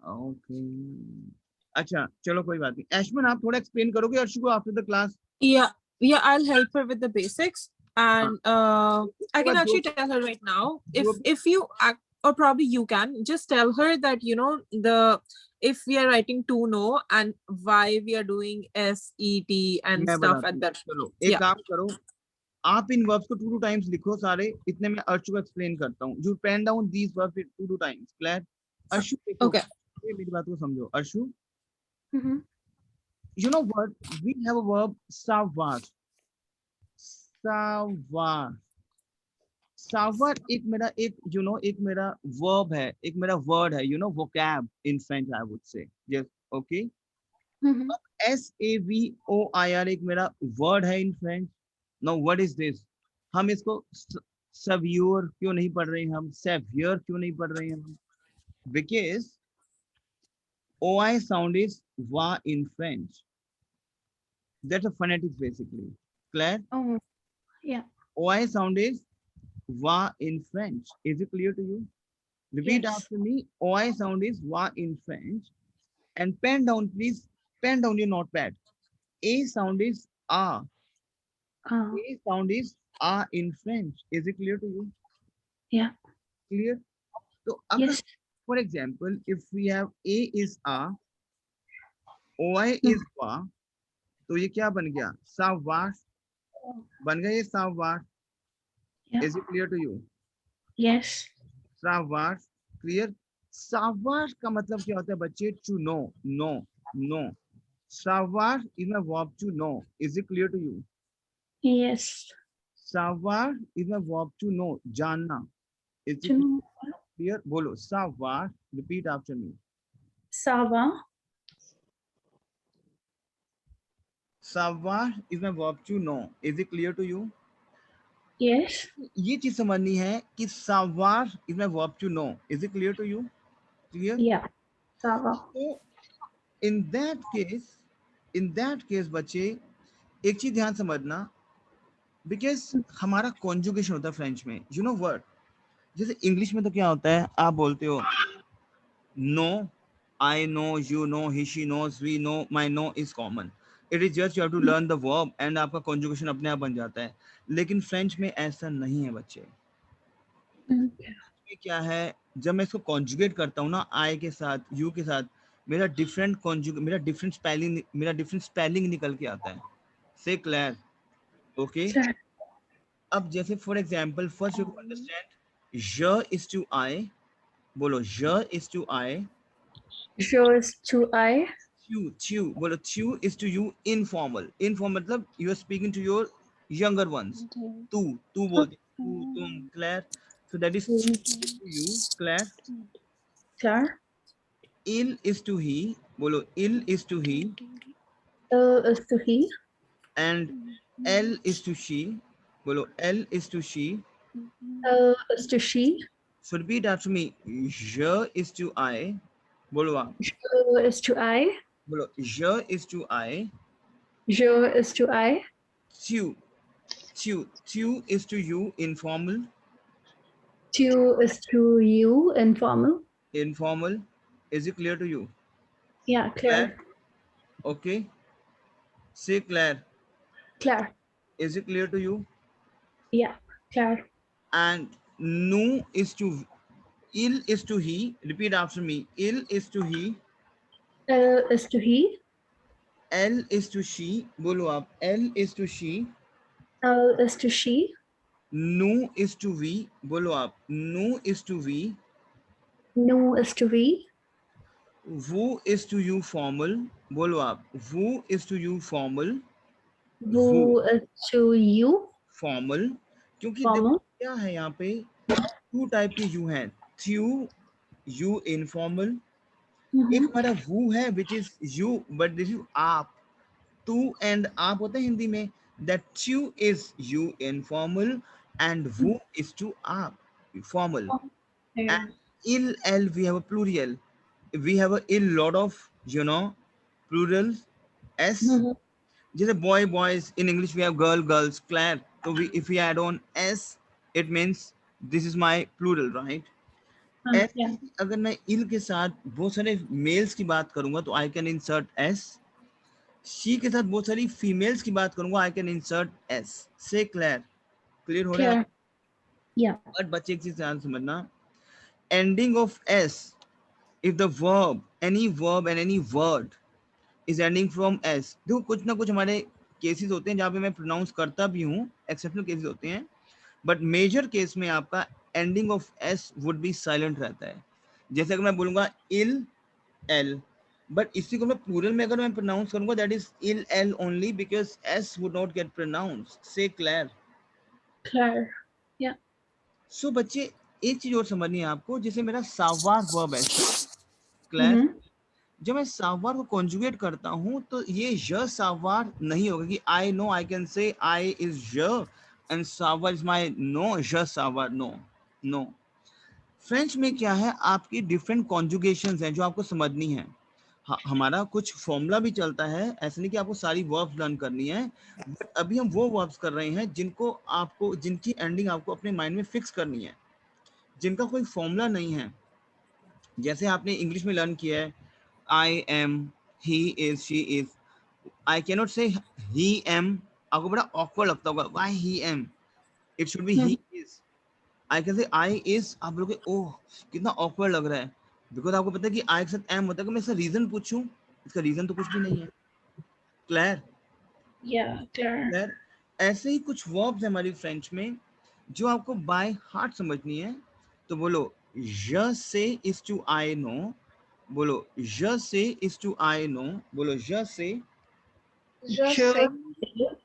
ओके. अच्छा चलो कोई बात नहीं. ऐशमन आप थोड़ा एक्सप्लेन करोगे अर्शु को after the class? Yeah, yeah, I'll help her with the basics, and I उसके can बाद actually जो tell her right now. जो If you act, or probably you can just tell her that the if we are writing to know and why we are doing SET and मैं stuff बताता at हूँ. that. चलो एक Yeah. काम करो, आप इन verbs को 2 टाइम्स लिखो सारे. इतने में अर्शु को एक्सप्लेन करता हूँ. You pen down these verbs 2 times. Clear? Arshu देखो, Okay. ये मेरी बात को समझो. Arshu, Mhm. you know what, we have a verb savar. savar savar एक मेरा एक एक मेरा verb है, एक मेरा word है, vocab in French I would say. Yes, okay. Mhm. SAVOIR एक मेरा word है in French. Now what is this? हम इसको savior क्यों नहीं पढ़ रहे हैं? हम savior क्यों नहीं पढ़ रहे हैं हम? Because OI sound is va in French. That's a phonetics basically. Clear? Oh, yeah. OI sound is va in French. Is it clear to you? Repeat Yes. after me. OI sound is va in French. And pen down, please. Pen down your notepad. A sound is a. Uh, A sound is a in French. Is it clear to you? yeah. Clear? So, अगर, Yes. for example, if we have A is a, OI is va, तो ये क्या बन गया? Savar. बन गया ये savar. Yeah. Is it clear to you? Yes. सावार. क्लियर? सावार का मतलब क्या होता है बच्चे? To know. नो. नो. सावार is my verb to know. Is it clear to you? Yes. सावार is my verb to know. जानना. Is To it know. Clear? बोलो सावार. Repeat after me. Sava. सावार is my verb to know. Is it clear to you? Yes. ये चीज समझनी है कि सावार is my verb to know. Is it clear to you? Clear? Yeah. Sava. तो इन दैट केस बच्चे एक चीज ध्यान समझना, बिकॉज हमारा कॉन्जुगेशन होता है फ्रेंच में, वर्ड. जैसे इंग्लिश में तो क्या होता है, आप बोलते हो know, I know, you know, he she knows, we know, my know is common. It is just you have to learn the verb and आपका कॉन्जुगेशन अपने आप बन जाता है. लेकिन फ्रेंच में ऐसा नहीं है बच्चे. Okay. क्या है, जब मैं इसको कॉन्जुगेट करता हूँ ना, आई के साथ, यू के साथ, मेरा डिफरेंट स्पेलिंग निकल के आता है. से क्लियर? ओके. Sir. अब जैसे for example, first you understand j is to I. बोलो j is to I. Shows to I. Chew बोलो chew is to you informal. Informal मतलब you are speaking to your younger ones. तू बोलते तू, तुम. Clear? So that is chew is to you. Clear? Sir. Il is to he. बोलो il is to he. Is to he. And L is to she. बोलो L is to she. Is to she. So repeat after me. Je is to I. बोलो आप. Is to I. बोलो je is to I. Je is to I. Chew is to you, informal. To is to you, informal. Informal. Is it clear to you? Yeah, clear. Okay. Say Claire. Clear. Is it clear to you? Yeah, clear. And nu is to, il is to he. Repeat after me. Il is to he. Is to he. L is to she. बोलो आप. L is to she. Is to she. Nu is to we. बोलो आप. Nu is to we. Nu is to we. Who is to you, formal. बोलो आप. Who is to you, formal. Who is to you, formal. क्योंकि formal. देखो क्या है यहाँ पे, 2 टाइप के यू हैं. You informal. एक हमारा वो है which is you, but this is आप. टू एंड आप होता है हिंदी में. That two is you informal and वो इज टू आप formal. Yeah. And ill we have a plural. We have a ill lot of plurals. S. जैसे boy boys, in English we have girl girls, Claire. So we, if we add on s, it means this is my plural, right? ऐसे Yeah. ही अगर मैं इल के साथ बहुत सारे mails की बात करूंगा तो I can insert S, she के साथ बहुत सारी फीमेल्स की बात करूंगा आई कैन इंसर्ट एस। से क्लियर, क्लियर हो रहा है? Clear. Yeah. बट बच्चे एक चीज ध्यान समझना, ending of S, if the verb, any verb and any word is ending from s, देखो कुछ ना कुछ हमारे केसेस होते हैं जहाँ पे मैं प्रोनाउंस करता भी हूँ, एक्सेप्शनल केसेस होते हैं, बट मेजर केस में आपका ending of s would be silent रहता है। जैसे अगर मैं बोलूंगा इल एल, बट इसी को मैं प्लूरल में अगर मैं प्रोनाउंस करूंगा दैट इज इल एल only because s would not get pronounced. से क्लियर? Clear. सो बच्चे एक चीज और समझनी है आपको, जैसे मेरा सावार वर्ब है, क्लियर? Mhm. जब मैं सावार को कॉन्जुगेट करता हूं तो ये य सावार नहीं होगा कि I know, I can say I is य एंड सावार इज माय नो, य सावार, नो नो। फ्रेंच में क्या है, आपकी डिफरेंट कॉन्जुगेशंस हैं जो आपको समझनी है। हमारा कुछ फॉर्मूला भी चलता है, ऐसा नहीं कि आपको सारी वर्ब्स लर्न करनी है, बट अभी हम वो वर्ब्स कर रहे हैं जिनको आपको, जिनकी एंडिंग आपको अपने माइंड में फिक्स करनी है, जिनका कोई फॉर्मूला नहीं है। जैसे आपने इंग्लिश में लर्न किया है I am, he is, she is. I cannot say he am. आपको बड़ा awkward लगता होगा. Why he am? It should be he is. I can say I is. आप बोलोगे ओह कितना awkward लग रहा है, बिकॉज आपको पता है कि I के साथ am होता है। कि मैं इसका रीजन पूछूं, इसका रीजन तो कुछ भी नहीं है। क्लियर? Yeah. Clear. क्लियर? ऐसे ही कुछ वर्ब्स है हमारी फ्रेंच में जो आपको बाय हार्ट समझनी है। तो बोलो je sais is to I know, बोलो je sais is to I know, बोलो je sais। Je Sure. sais.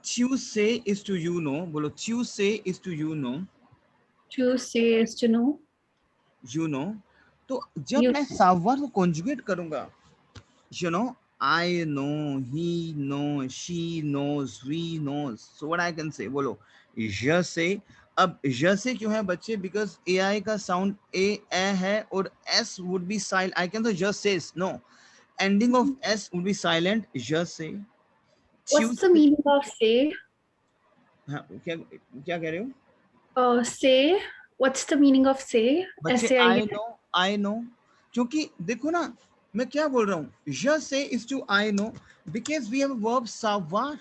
tu sais is to you know, बोलो tu sais is to you know, To say is to know. you know। तो जब You मैं सावर को conjugate करूंगा, you know, I know, he knows, she knows, we knows, so what I can say, बोलो je sais। अब je sais क्यों है बच्चे? बिकॉज ai का साउंड ए है और s would be silent, I can say just says, no, ending of s would be silent, je sais। What's the meaning of say? हाँ, क्या क्या कह रहे हो Say. What's the meaning of say? बच्चे? SAI. आई नो, क्योंकि देखो ना मैं क्या बोल रहा हूँ, je sais is to I know because we have a verb savoir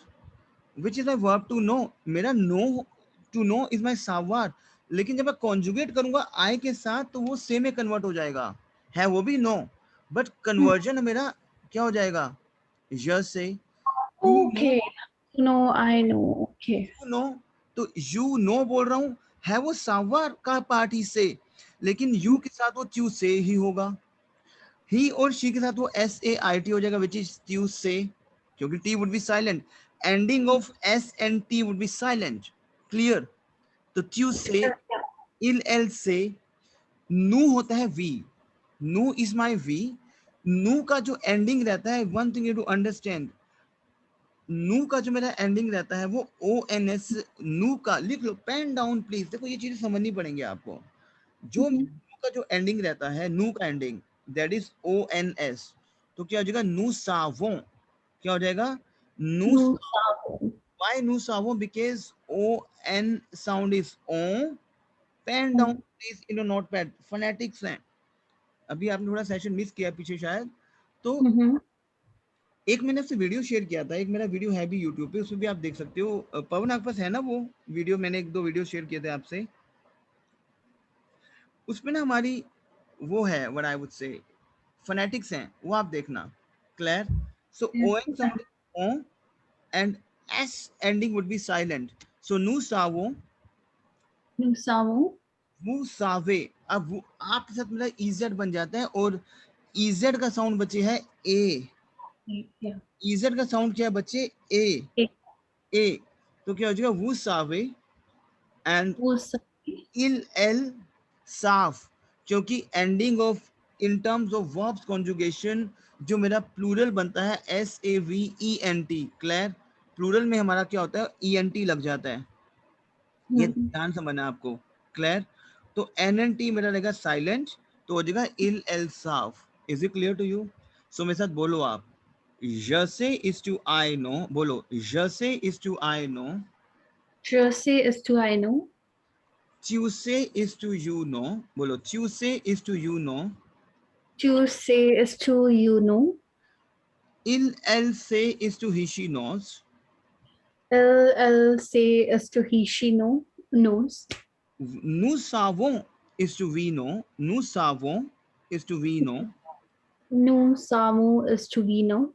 which is my verb to know। मेरा know, to know is my savoir, लेकिन जब मैं कॉन्जुगेट करूंगा I के साथ तो वो से में कन्वर्ट हो जाएगा, है वो भी नो, बट कन्वर्जन मेरा क्या हो जाएगा, je sais। you know, Okay. No, I know. Okay. you know, तो you know बोल रहा हूँ, है वो सावर का पार्ट ही से, लेकिन यू के साथ वो ट्यू से ही होगा, ही और शी के साथ वो एस ए आई टी हो जाएगा विच इज ट्यू से, क्योंकि T would be silent, ending of S and T would be silent. Clear? तो ट्यू से, इल एल से, नू होता है वी, नू इज माई वी। नू का जो एंडिंग रहता है, one thing you to understand, नू का जो मेरा एंडिंग रहता है वो ओ एन एस, नू का लिख लो, पेन डाउन प्लीज, देखो ये चीजें समझनी पड़ेंगी आपको। जो नू का जो एंडिंग रहता है, नू का ending that is O N S, तो क्या हो जाएगा, नू सावों। क्या हो जाएगा, नू। No. Sabo. व्हाई नू सावों? Because O N sound is O. Pen down please in notepad, phonetics हैं। अभी आपने थोड़ा सेशन मिस किया पीछे शायद, तो एक मैंने आपसे वीडियो शेयर किया था, एक मेरा वीडियो है भी यूट्यूब पे, उसमें भी आप देख सकते हो। पवन आपके पास है ना वो वीडियो? मैंने एक दो वीडियो शेयर किए थे आपसे, उसमें ना हमारी वो है what I would say phonetics हैं, वो आप देखना। Clear? So O N sound O and S ending would be silent, so नू सावो, No. Sabo. वो सावे। अब वो आपके साथ मेरा इजेड बन जाता है, और इजेड का साउंड बचे है ए, Yeah. इजेड का साउंड क्या है बच्चे, ए, A. ए। तो क्या हो जाएगा, वो सावे एंड Was. इल एल साफ, क्योंकि ending of, in terms of verbs conjugation जो मेरा प्लूरल बनता है S A V E N T. Clear? Plural में हमारा क्या होता है, ई एन टी लग जाता है, ये ध्यान समझना है आपको। क्लियर? तो एन एन टी मेरा रहेगा साइलेंट, तो हो जाएगा इल एल साफ। Is it clear to you? So मेरे साथ बोलो आप, Je sais is to I know. बोलो je sais is to I know. Je sais is to I know. Tu sais is to you know. बोलो tu sais is to you know. To say is to you know. Il elle sait is to he she knows. Elle say is to he she know knows. Nous savons is to we know. Nous savons is to we know. Nous savons is to we know.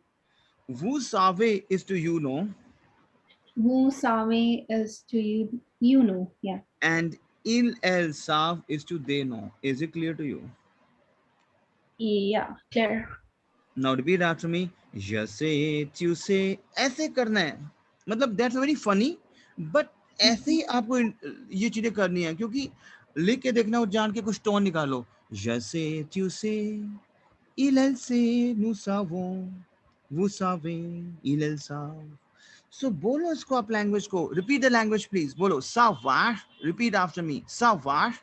Vous savez is to you know. Vous savez is to you know. Yeah. And ils elles savent is to they know. Is it clear to you? Yeah, clear. Now repeat after me. Je sais, tu sais, ऐसे करना है. मतलब that's very funny, but ऐसे ही आपको ये चीजें करनी है, क्योंकि लिख के देखना और जान के कुछ टोन निकालो. Je sais, tu sais, il elle sait, nous savons, vous savez, il elle savent. So बोलो इसको आप language को. Repeat the language please. बोलो savoir. Repeat after me. Savoir.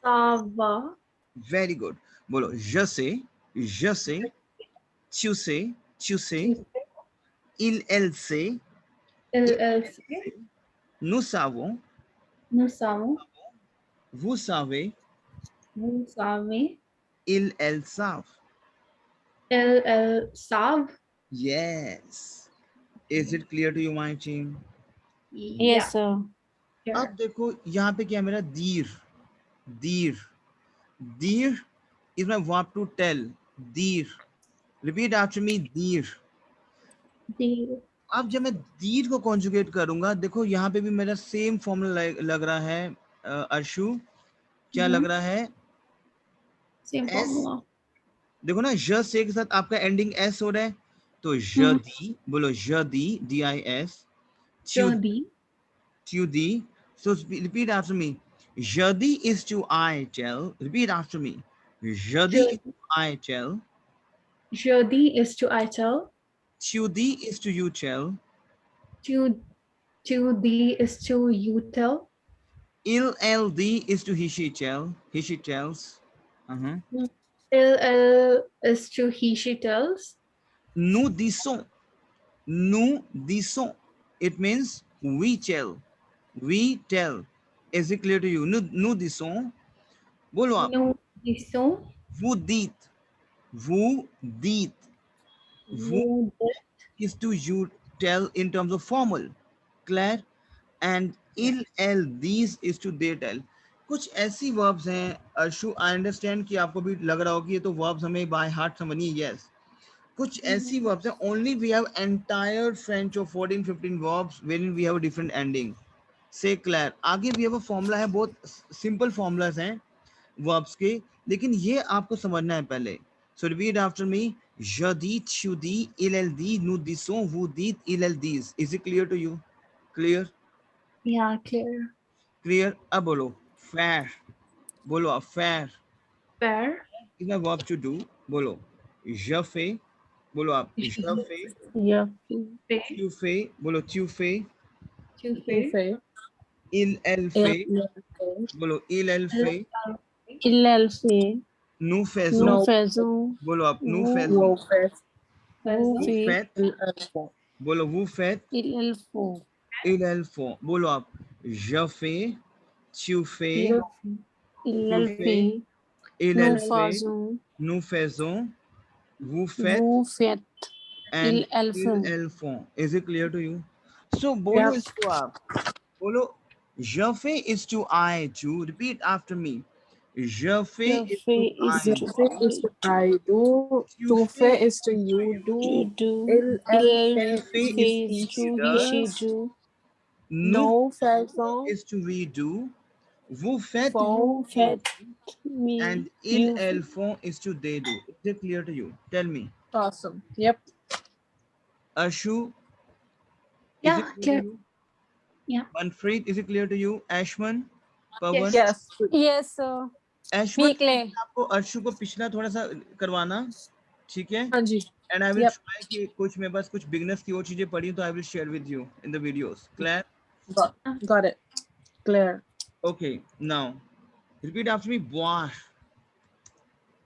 Savoir. Very good. बोलो je sais, tu sais, il elle sait, Elle sait. nous savons, Nous savons. vous savez, Vous savez. ils elles savent. Elle savent. Yes. Is it clear to you, my team? Yes, sir. Yeah. अब देखो यहाँ पे क्या है मेरा दीर. Deer is my verb to tell. Deer. Repeat after me. Deer. The अब जब मैं दीर को कॉन्जुगेट करूंगा, देखो यहाँ पे भी मेरा सेम फॉर्मूला लग रहा है. अर्शु, क्या लग रहा है? same S. formula. देखो ना, ज से के साथ आपका एंडिंग एस हो रहा है, तो जदी. बोलो जदी, DIS. Jodi. Tudi. So repeat after me. Jodi is to I tell. Repeat after me. Jodi is to I tell. Jodi is to I tell. Tudi is to you tell. To thee is to you tell. Il LD is to he she tell. He she tells. Il is to he she tells. Nous disons. Nous disons. It means we tell. We tell. Is it clear to you? Nous disons. बोलो आप. Nous disons. Vous dites. Vous dites. Vous is to you tell in terms of formal. Claire. And il el these is to they tell. कुछ ऐसी verbs हैं Arshu, I understand कि आपको भी लग रहा हो कि ये तो verbs हमें by heart समझनी है. Yes. कुछ ऐसी verbs हैं, only we have entire French of 14-15 verbs wherein we have a different ending. Say Claire. आगे भी have a formula है, बहुत simple formulas हैं verbs के, लेकिन ये आपको समझना है पहले. So repeat after me. Je dis, tu dis, il elle dit, nous disons, vous dites, il elle disent. Is it clear to you? Clear? Yeah, clear. Clear? अब बोलो fair. बोलो आप fair. Fair. is my verb to do. बोलो je fais. बोलो आप je fais. Yeah. Tu fais. बोलो tu fais. To fair. Il elle fait. बोलो il elle fait. Il elle fait. Nous faisons. Nous faisons. बोलो आप nous Vous faisons. Vous Vous faites. faites. बोलो vous faites. Il elle faut. Il elle font. बोलो आप je fais. Tu fais. Il elle fait. Il Nous elle fait. faisons. Nous faisons. Vous faites. Vous faites. And Ils elles font. elles font. Is it clear to you? So बोलो इसको आप. बोलो je fais is to I do. Repeat after me. Je fais Je is fais to I is do. Fais is to I do. Tu To fais fais is to you you do. do. Il Il elle fait fait is is he to he does. she do. Nous Nous faisons. is to we do. Vous faites. Font. Vous faites. Me. And ils You. elles font is to they do. Is it clear to you? Tell me. Awesome. Yep. Ashu. Yeah, is it clear. to you? Yeah. Manfred, is it clear to you? Ashman? Pawan? Yes. Yes, sir. Ashman, Speak ले. आपको अर्शु को पिछला थोड़ा सा करवाना, ठीक है? हाँ जी. And I will Yep. try कि कुछ मेरे पास कुछ बिगनर्स की और चीजें पढ़ी तो I will share with you in the videos. Clear? Got it. Clear. Okay. Now, repeat after me. Boire.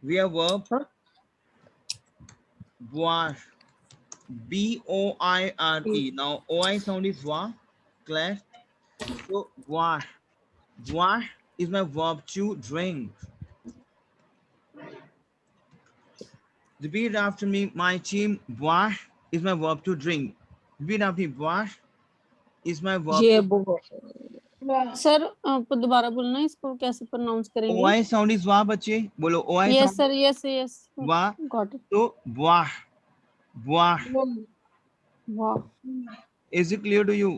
We have verb. Huh? Boire. B-O-I-R-E. Now, O-I sound is wa, Claire. So, boire. Boire is my verb to drink. Repeat after me, my team. Boire is my verb to drink. Repeat after me, boire is my verb ये to वो Wow. Sir आपको दोबारा बोलना है, इसको कैसे pronounce करेंगे? O-I sound is wa, बच्चे बोलो O-I yes sound sir, yes yes wa. Got it. So, boire. Boire. वाह, Is it clear to you?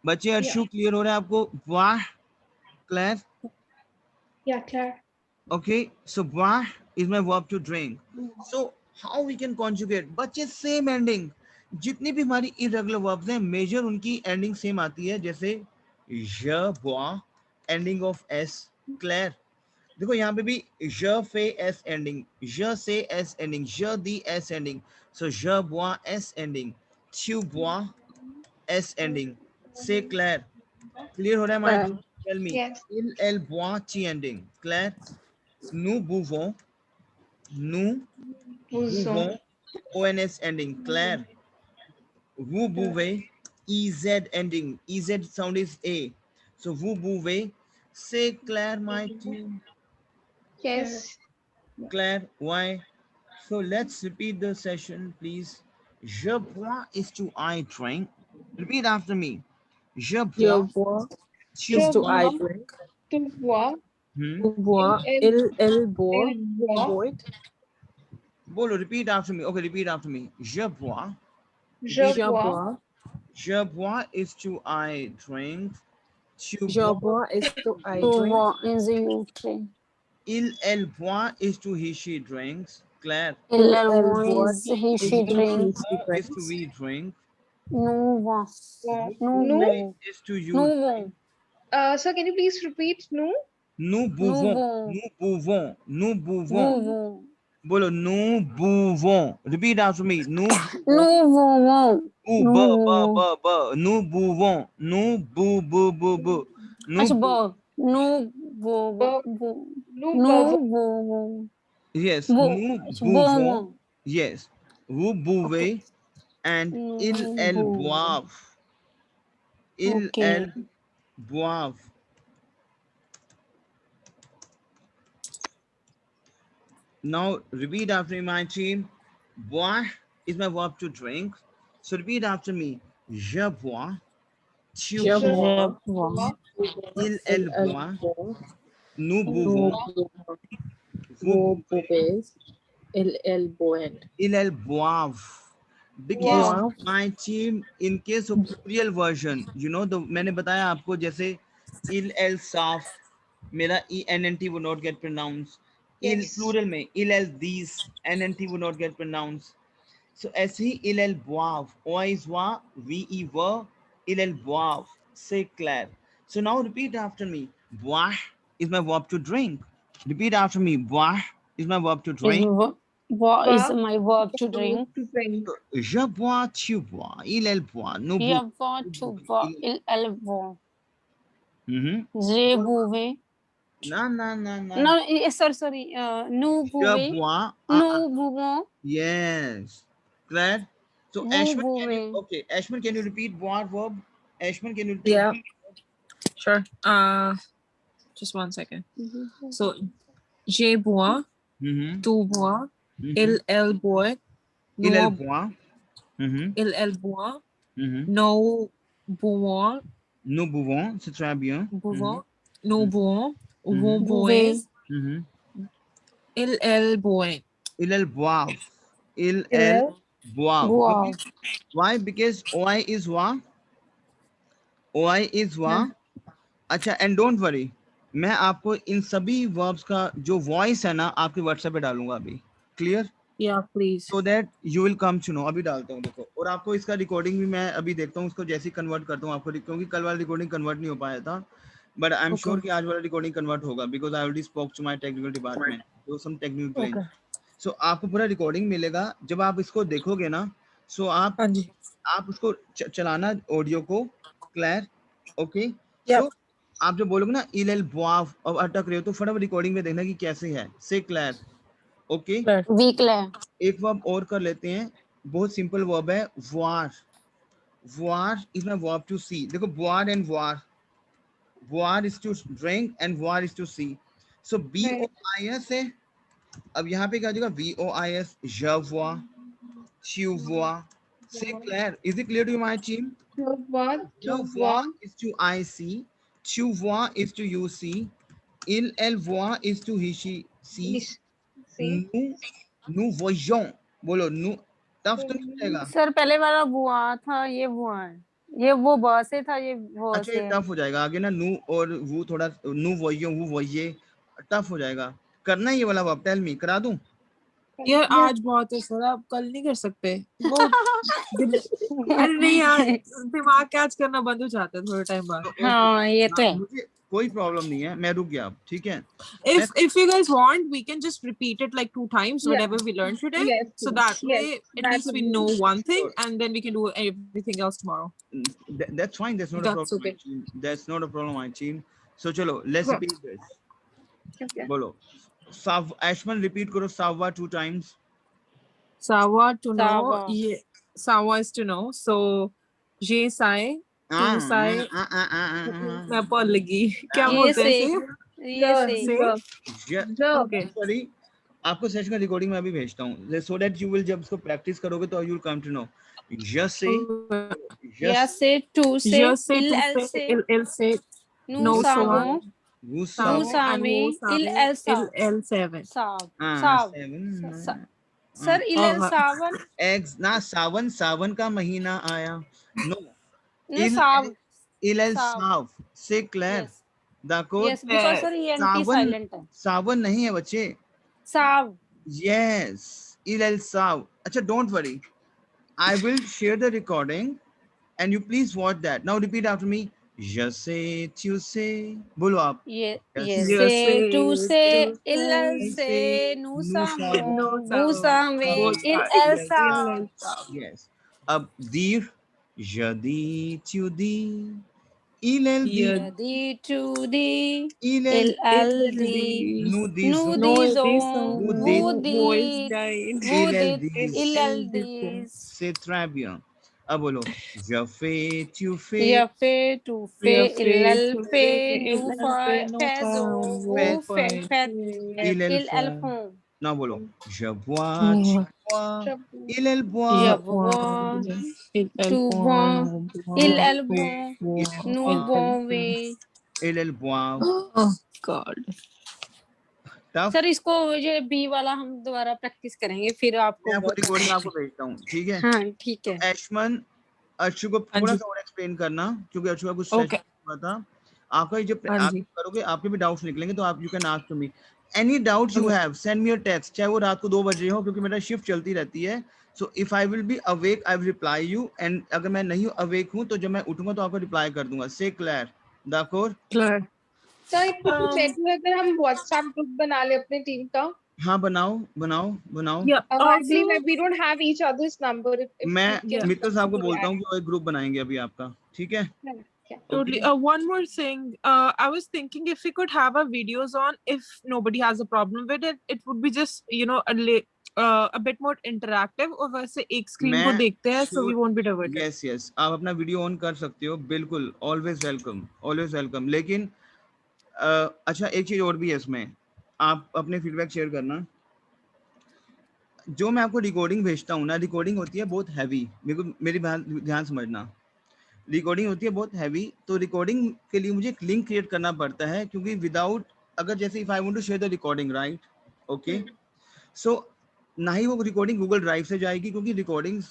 बच्चे अर्शु क्लियर हो रहा है आपको? वाह, Claire? Yeah, Claire. Okay, so boire is my verb to drink. So how we can conjugate? बच्चे same ending. जितनी भी हमारी irregular verbs हैं, मेजर उनकी ending same आती है. जैसे je bois, ending of s. Claire? देखो यहाँ पे भी je fais s ending, je sais s ending, je dis s ending. So je bois s ending, tu bois s ending. Say Claire. Clear हो रहा है my? Tell me. Yes. Il, elle boit tea ending. Claire? Nous buvons. Nous buvons. ONS ending. Claire? Vous buvez. EZ ending. EZ sound is A. So vous buvez. Say Claire, my team. Yes. Claire, why? So let's repeat the session, please. Je bois is to I drink. Repeat after me. Je ये bois. वो Tu is to bois. I drink. Tu bois. Hmm? Bois, il boit, Il boit. boit. Bolo, repeat after me. Okay, repeat after me. Je bois. Je Je bois. bois, Je bois is to I drink. Tu je bois. bois is to I तो drink. वाह is you train, Il, elle boit is to he, she drinks. Claire. Il, इलर elle वो boit is he is she to drink, she Bois is to drinks. we drink. नो वाह, नो Nous. वो, Is to you. नो वो, Sir, can you please repeat nous? Nous नो buvons. वो, Nous buvons. Nous वो buvons. वो, Bolo, nous buvons. Repeat after me. Nous नो buvons. वो, Ou, नो ba, ba, वो, ba, ba. Nous buvons. Nous bu, bu, bu, bu. Nous अच्छा bu. वो, नो वो वो, Nous नो buvons. वो, Yes. वो, Nous अच्छा वो buvons. वो, Yes. Vous buvez. And ils, नो elles वो, boivent. Ils, okay, elles boivent. Now repeat after me, my team. Boire is my verb to drink. So repeat after me. Je bois. Tu Je bois. bois, वाह, Il, il, elle elle boit. boit, Nous nous buvons. buvons, Vous vous buvez. buvez, il, elle boit. Il, elles boivent. Because Wow. my team, in case of plural version, you know, the मैंने बताया आपको जैसे il, elle साफ, मेरा ENNT would not get pronounced. Il Yes. plural में il, elle these, NNT would not get pronounced. So ऐसे ही il, elle boivent. O is wa, ve were, il, elle boivent. Say Claire. So now repeat after me. Boire is my verb to drink. Repeat after me. Boire is my verb to is drink. what is Bois. my verb to drink, To drink. Je bois, tu bois, il, elle boit, nous या buvons. वो to वो, il elle वो, Mhm. je bouvais, No, no, no, no. no, sorry, nous Je bouvez, bois. nous bouvons, Yes. Claire. So vous Ashman, can bouvez, you, okay, Ashman, can you repeat boire verb? Ashman, can you repeat? Yeah. Sure. Just one second. So, je bois, Mhm. tu bois, Mhm. il, elle boit, Il, elle nous, boit. Mhm. il, elle boit, Mhm. nous buvons, Nous buvons, c'est très bien. buvons, nous buvons, Mhm. vous bouvez, buvez, Mhm. il, elle boit. Il, elle boivent. Il, Il, elle elle boivent. boivent. Why? Because OI is wa. OI is wa. अच्छा, and don't worry, मैं आपको इन सभी verbs का जो voice है ना आपके WhatsApp पे डालूंगा अभी. Clear? Yeah, please. So that you will come to know. अभी डालता हूँ देखो, और आपको इसका रिकॉर्डिंग भी मैं अभी देखता हूँ, उसको जैसे ही कन्वर्ट करता हूँ आपको, क्योंकि कल वाला रिकॉर्डिंग कन्वर्ट नहीं हो पाया था, but I am Okay. Sure कि आज वाला रिकॉर्डिंग कन्वर्ट होगा, because I already spoke to my technical department, though some technical claim. Okay. So आपको पूरा रिकॉर्डिंग मिलेगा. जब आप इसको देखोगे ना, सो हाँ जी. आप उसको चलाना ऑडियो को. क्लियर? ओके. Yep. सो आप जब बोलोगे ना इल, एल बोआव और अटक रहे हो, तो फटाफट रिकॉर्डिंग में देखना कि कैसे है. से क्लियर? ओके. Claire. वीक है, एक वर्ब और कर लेते हैं. बहुत सिंपल वर्ब है, voir. Voir is my verb to see. देखो boire and voir. Boire is to drink and voir is to see. So BOIS है. अब यहाँ पे क्या हो जाएगा? VOIS. Je vois. Tu vois. C'est clair. Is it clear to you, my team? Je vois, tu Je vois. vois is to I see. Tu vois is to you see. Il, elle voit is to he, she sees. See. Nous voyons. बोलो nous. Tough तो नहीं हो जाएगा? Sir पहले वाला बुआ था, ये बुआ है, ये वो ब से था, ये वो अच्छा, ये से है। टफ हो जाएगा आगे ना, नू और वो थोड़ा, नू वोयो वो वोये, टफ हो जाएगा। करना है ये वाला वर्ब, टेल मी, करा दूं? यार आज बहुत है सर, आप कल नहीं कर सकते वो अरे नहीं यार, दिमाग कैच करना बंद हो जाता है थोड़े टाइम बाद। हाँ ये तो है। मुझे कोई प्रॉब्लम नहीं है, मैं रुक गया अब, ठीक है? If you guys want, we can just repeat it like 2 times, whatever we learned today. Yes, So that yes, way, at that least would we be know good. one thing, Sure. and then we can do everything else tomorrow. That's fine, that's not a That's problem, my okay. team. That's not a problem, my team. So चलो, let's Sure. repeat this. Okay. बोलो, Ashman repeat करो sawa 2 times. Sawa to know. Sawa. Yeah, sawa is to know. So, je sai, tu sai. मैं पढ़ लगी। क्या ये बोलते हैं से, इसे? ये से। Okay. सॉरी, आपको सेशन का रिकॉर्डिंग मैं अभी भेजता हूँ, so that you will, जब इसको प्रैक्टिस करोगे तो you will come to know. Just say, या से, टू से, Je sais, il, tu elle sais, से, il sait, nous nous savons, savons, vous nous savez, and savons, vous il, savez, elle savent. elle savait. Sao, Sao. 7 sir il, elle हाँ। सावन, eggs ना, सावन का महीना आया, no, no Sao, il Sao. sav, say clear, Yes, d'accord? yes, because sir ये anti silent है। सावन नहीं है बच्चे, साव। yes, il sav. अच्छा, don't worry, I will share the recording and you please watch that. Now repeat after me. Je sais, tu sais. बोलो आप. ये Je से, sais, टू से, tu il, elle sais, से, nous nous savons, nous vous savez, savons, il, elle savent। Yes. अब dire, je dis, tu dis, il dit, Je Je dis, tu dis, il elle dit, nous nous disons, disons, vous vous dites, dites, vous il dites, dit. ils disent. C'est très bien. अब बोलो, je fais, tu fais, Je fais, tu fais, elle fait, nous faisons, vous Fait. faites, ils elles font. Now बोलो, je bois, tu bois, il boit, Je bois, tu bois, elles boivent, nous buvons. il boit. Oh God. Tough. Sir इसको ये B वाला हम दोबारा practice करेंगे, फिर मैं आपको आपको रिकॉर्डिंग आपको भेजता हूँ, ठीक है? हाँ ठीक है। ऐशमन, अर्शु को थोड़ा सा और एक्सप्लेन करना, क्योंकि अर्शु का कुछ Okay. हुआ था। आपका ये जब हाँ आप जी। करोगे, आपके भी डाउट्स निकलेंगे, तो आप you can ask to me any doubts you have, send me a text, चाहे वो रात को 2 बजे हो, क्योंकि मेरा शिफ्ट चलती रहती है। So if I will be awake I will reply you, and अगर मैं नहीं अवेक हूँ तो जब मैं उठूंगा तो आपको रिप्लाई कर दूंगा। से क्लियर, d'accord? Clear. सर एक बेटर अगर हम व्हाट्सएप ग्रुप बना ले अपने टीम का। हाँ, बनाओ बनाओ बनाओ। Yeah. I Also, believe we don't have each other's number. If मैं we can मित्तल साहब को do बोलता that. हूँ कि वो एक ग्रुप बनाएंगे अभी आपका, ठीक है? totally. One more thing. I was thinking if we could have our videos on, if nobody has a problem with it, it would be just a bit more interactive. और वैसे एक screen को मैं देखते हैं, so we won't be diverted. Yes yes, आप अपना video on कर सकते हो, बिल्कुल, ऑलवेज वेलकम। लेकिन अच्छा, एक चीज और भी है इसमें, आप अपने फीडबैक शेयर करना। जो मैं आपको रिकॉर्डिंग भेजता हूँ ना, रिकॉर्डिंग होती है बहुत हैवी, मेरी बात ध्यान समझना, रिकॉर्डिंग होती है बहुत हैवी, तो रिकॉर्डिंग के लिए मुझे एक लिंक क्रिएट करना पड़ता है, क्योंकि विदाउट, अगर जैसे if I want to share the recording, right, okay, so ना ही वो रिकॉर्डिंग गूगल ड्राइव से जाएगी, क्योंकि रिकॉर्डिंग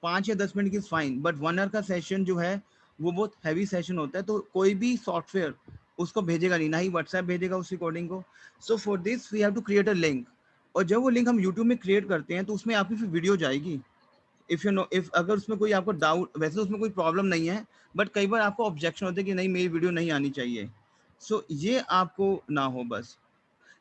5 या 10 मिनट की फाइन, बट 1 आवर का सेशन जो है वो बहुत हैवी सेशन होता है, तो कोई भी सॉफ्टवेयर उसको भेजेगा नहीं, ना ही व्हाट्सएप भेजेगा उस रिकॉर्डिंग को। So for this we have to create a link, और जब वो लिंक हम यूट्यूब में क्रिएट करते हैं तो उसमें आपकी फिर वीडियो जाएगी। इफ यू नो, इफ अगर उसमें कोई आपको डाउट, वैसे उसमें कोई प्रॉब्लम नहीं है, बट कई बार आपको ऑब्जेक्शन होते हैं कि नहीं मेरी वीडियो नहीं आनी चाहिए। सो ये आपको ना हो बस,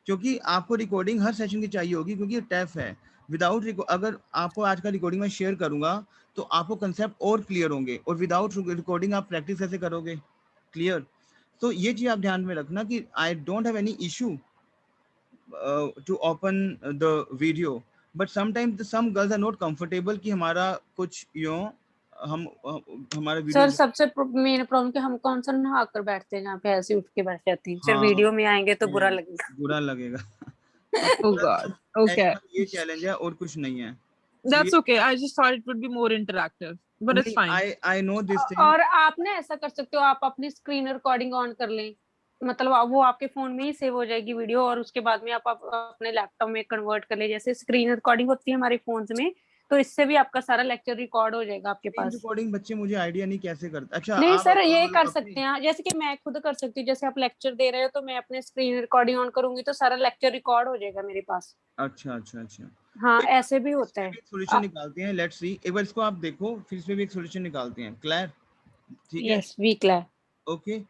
क्योंकि आपको रिकॉर्डिंग हर सेशन की चाहिए होगी, क्योंकि ये टफ है। विदाउट अगर आपको आज का रिकॉर्डिंग में शेयर करूंगा तो आपको कंसेप्ट और क्लियर होंगे, और विदाउट रिकॉर्डिंग आप प्रैक्टिस कैसे करोगे? क्लियर? तो ये चीज आप ध्यान में रखना कि I don't have any issue to open the video, but sometimes some girls are not comfortable कि हमारा कुछ हम हमारा सर वीडियो सबसे मेन प्रॉब्लम कि हम कौन सा नहा कर बैठते हैं जहाँ पे ऐसे उठ के बैठ जाते हैं, फिर हाँ, वीडियो में आएंगे तो बुरा लगेगा। बुरा लगेगा। Oh God. Okay. ये चैलेंज है और कुछ नहीं है। That's okay. I just thought it would be more interactive, but it's fine. I know this thing. और आप ना ऐसा कर सकते हो, आप अपनी स्क्रीन रिकॉर्डिंग ऑन कर लें, मतलब वो आपके फोन में ही सेव हो जाएगी वीडियो, और उसके बाद में आप अपने लैपटॉप में कन्वर्ट कर ले, जैसे स्क्रीन रिकॉर्डिंग होती है हमारे फोन्स में, तो इससे भी आपका सारा लेक्चर रिकॉर्ड हो जाएगा आपके पास। रिकॉर्डिंग बच्चे मुझे आइडिया नहीं कैसे करते। अच्छा नहीं आप सर ये कर सकते हैं, जैसे कि मैं खुद कर सकती हूँ, जैसे आप लेक्चर दे रहे हो तो मैं अपने स्क्रीन रिकॉर्डिंग ऑन करूंगी तो सारा लेक्चर रिकॉर्ड हो जाएगा मेरे पास। अच्छा अच्छा अच्छा, हाँ ऐसे भी होता है। सॉल्यूशन निकालते हैं, लेट्स सी, एक बार इसको आप देखो, फिर इसमें भी एक सॉल्यूशन निकालते हैं। क्लियर? ठीक है, यस वी क्लियर। ओके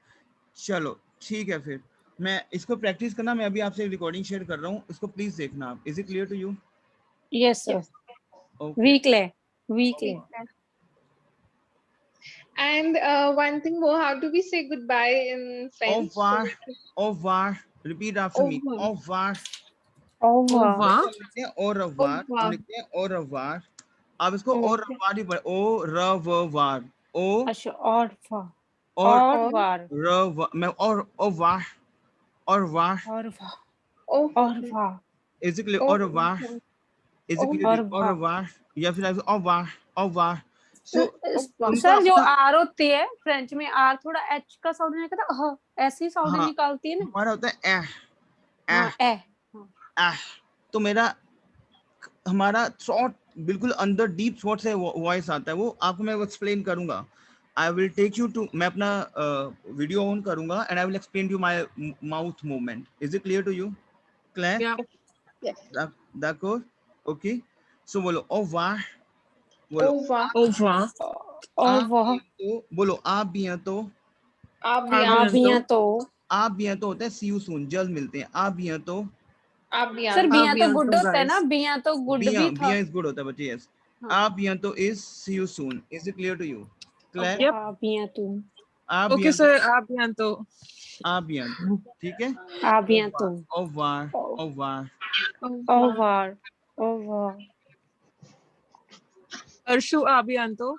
चलो ठीक है, फिर मैं इसको प्रैक्टिस करना, मैं अभी आपसे रिकॉर्डिंग शेयर कर रहा हूँ, इसको प्लीज देखना आप। Is it clear to you? Yes sir okay we clear. And one thing more, how do we say goodbye in French? au revoir, repeat after me, Au au revoir। Oh wow. हम लिखते हैं au revoir, हम लिखते हैं au revoir, आप इसको au revoir ही पढ़े, au revoir, au अच्छा और और revoir, मैं au revoir, au revoir, au is it clear? au Au revoir, is it clear? Au revoir, या फिर au revoir, au revoir। So उनको सर जो अपना, आर होती है फ्रेंच में, आर थोड़ा एच का साउंड नहीं करता, ह ऐसी साउंड हाँ, निकालती है ना। हमारा होता है हाँ ए। तो मेरा हमारा थ्रॉट बिल्कुल अंदर डीप थ्रॉट से वॉइस आता है, वो आपको मैं एक्सप्लेन करूंगा। I will take you to, मैं अपना वीडियो ऑन करूंगा and I will explain to my mouth movement. Is it clear to you? Clear? Yeah. d'accord, okay. So बोलो au revoir, बोलो au revoir, Au revoir. और वह बोलो आ bientôt, à À bientôt, आ bientôt होता है see you soon, जल्द मिलते हैं, आ bientôt। à सर bientôt, बिया तो bientôt, गुड होता है ना, guys. बिया तो गुड भी था। बिया इज गुड होता है बच्चे, यस। आ bientôt is see you soon, is it clear to you? Clear? Yep. हाँ बिया तुम आ Okay, bientôt, sir. À bientôt. आ bientôt, ठीक है। आ बिया तुम au revoir, au revoir। Over over Arshu, à bientôt.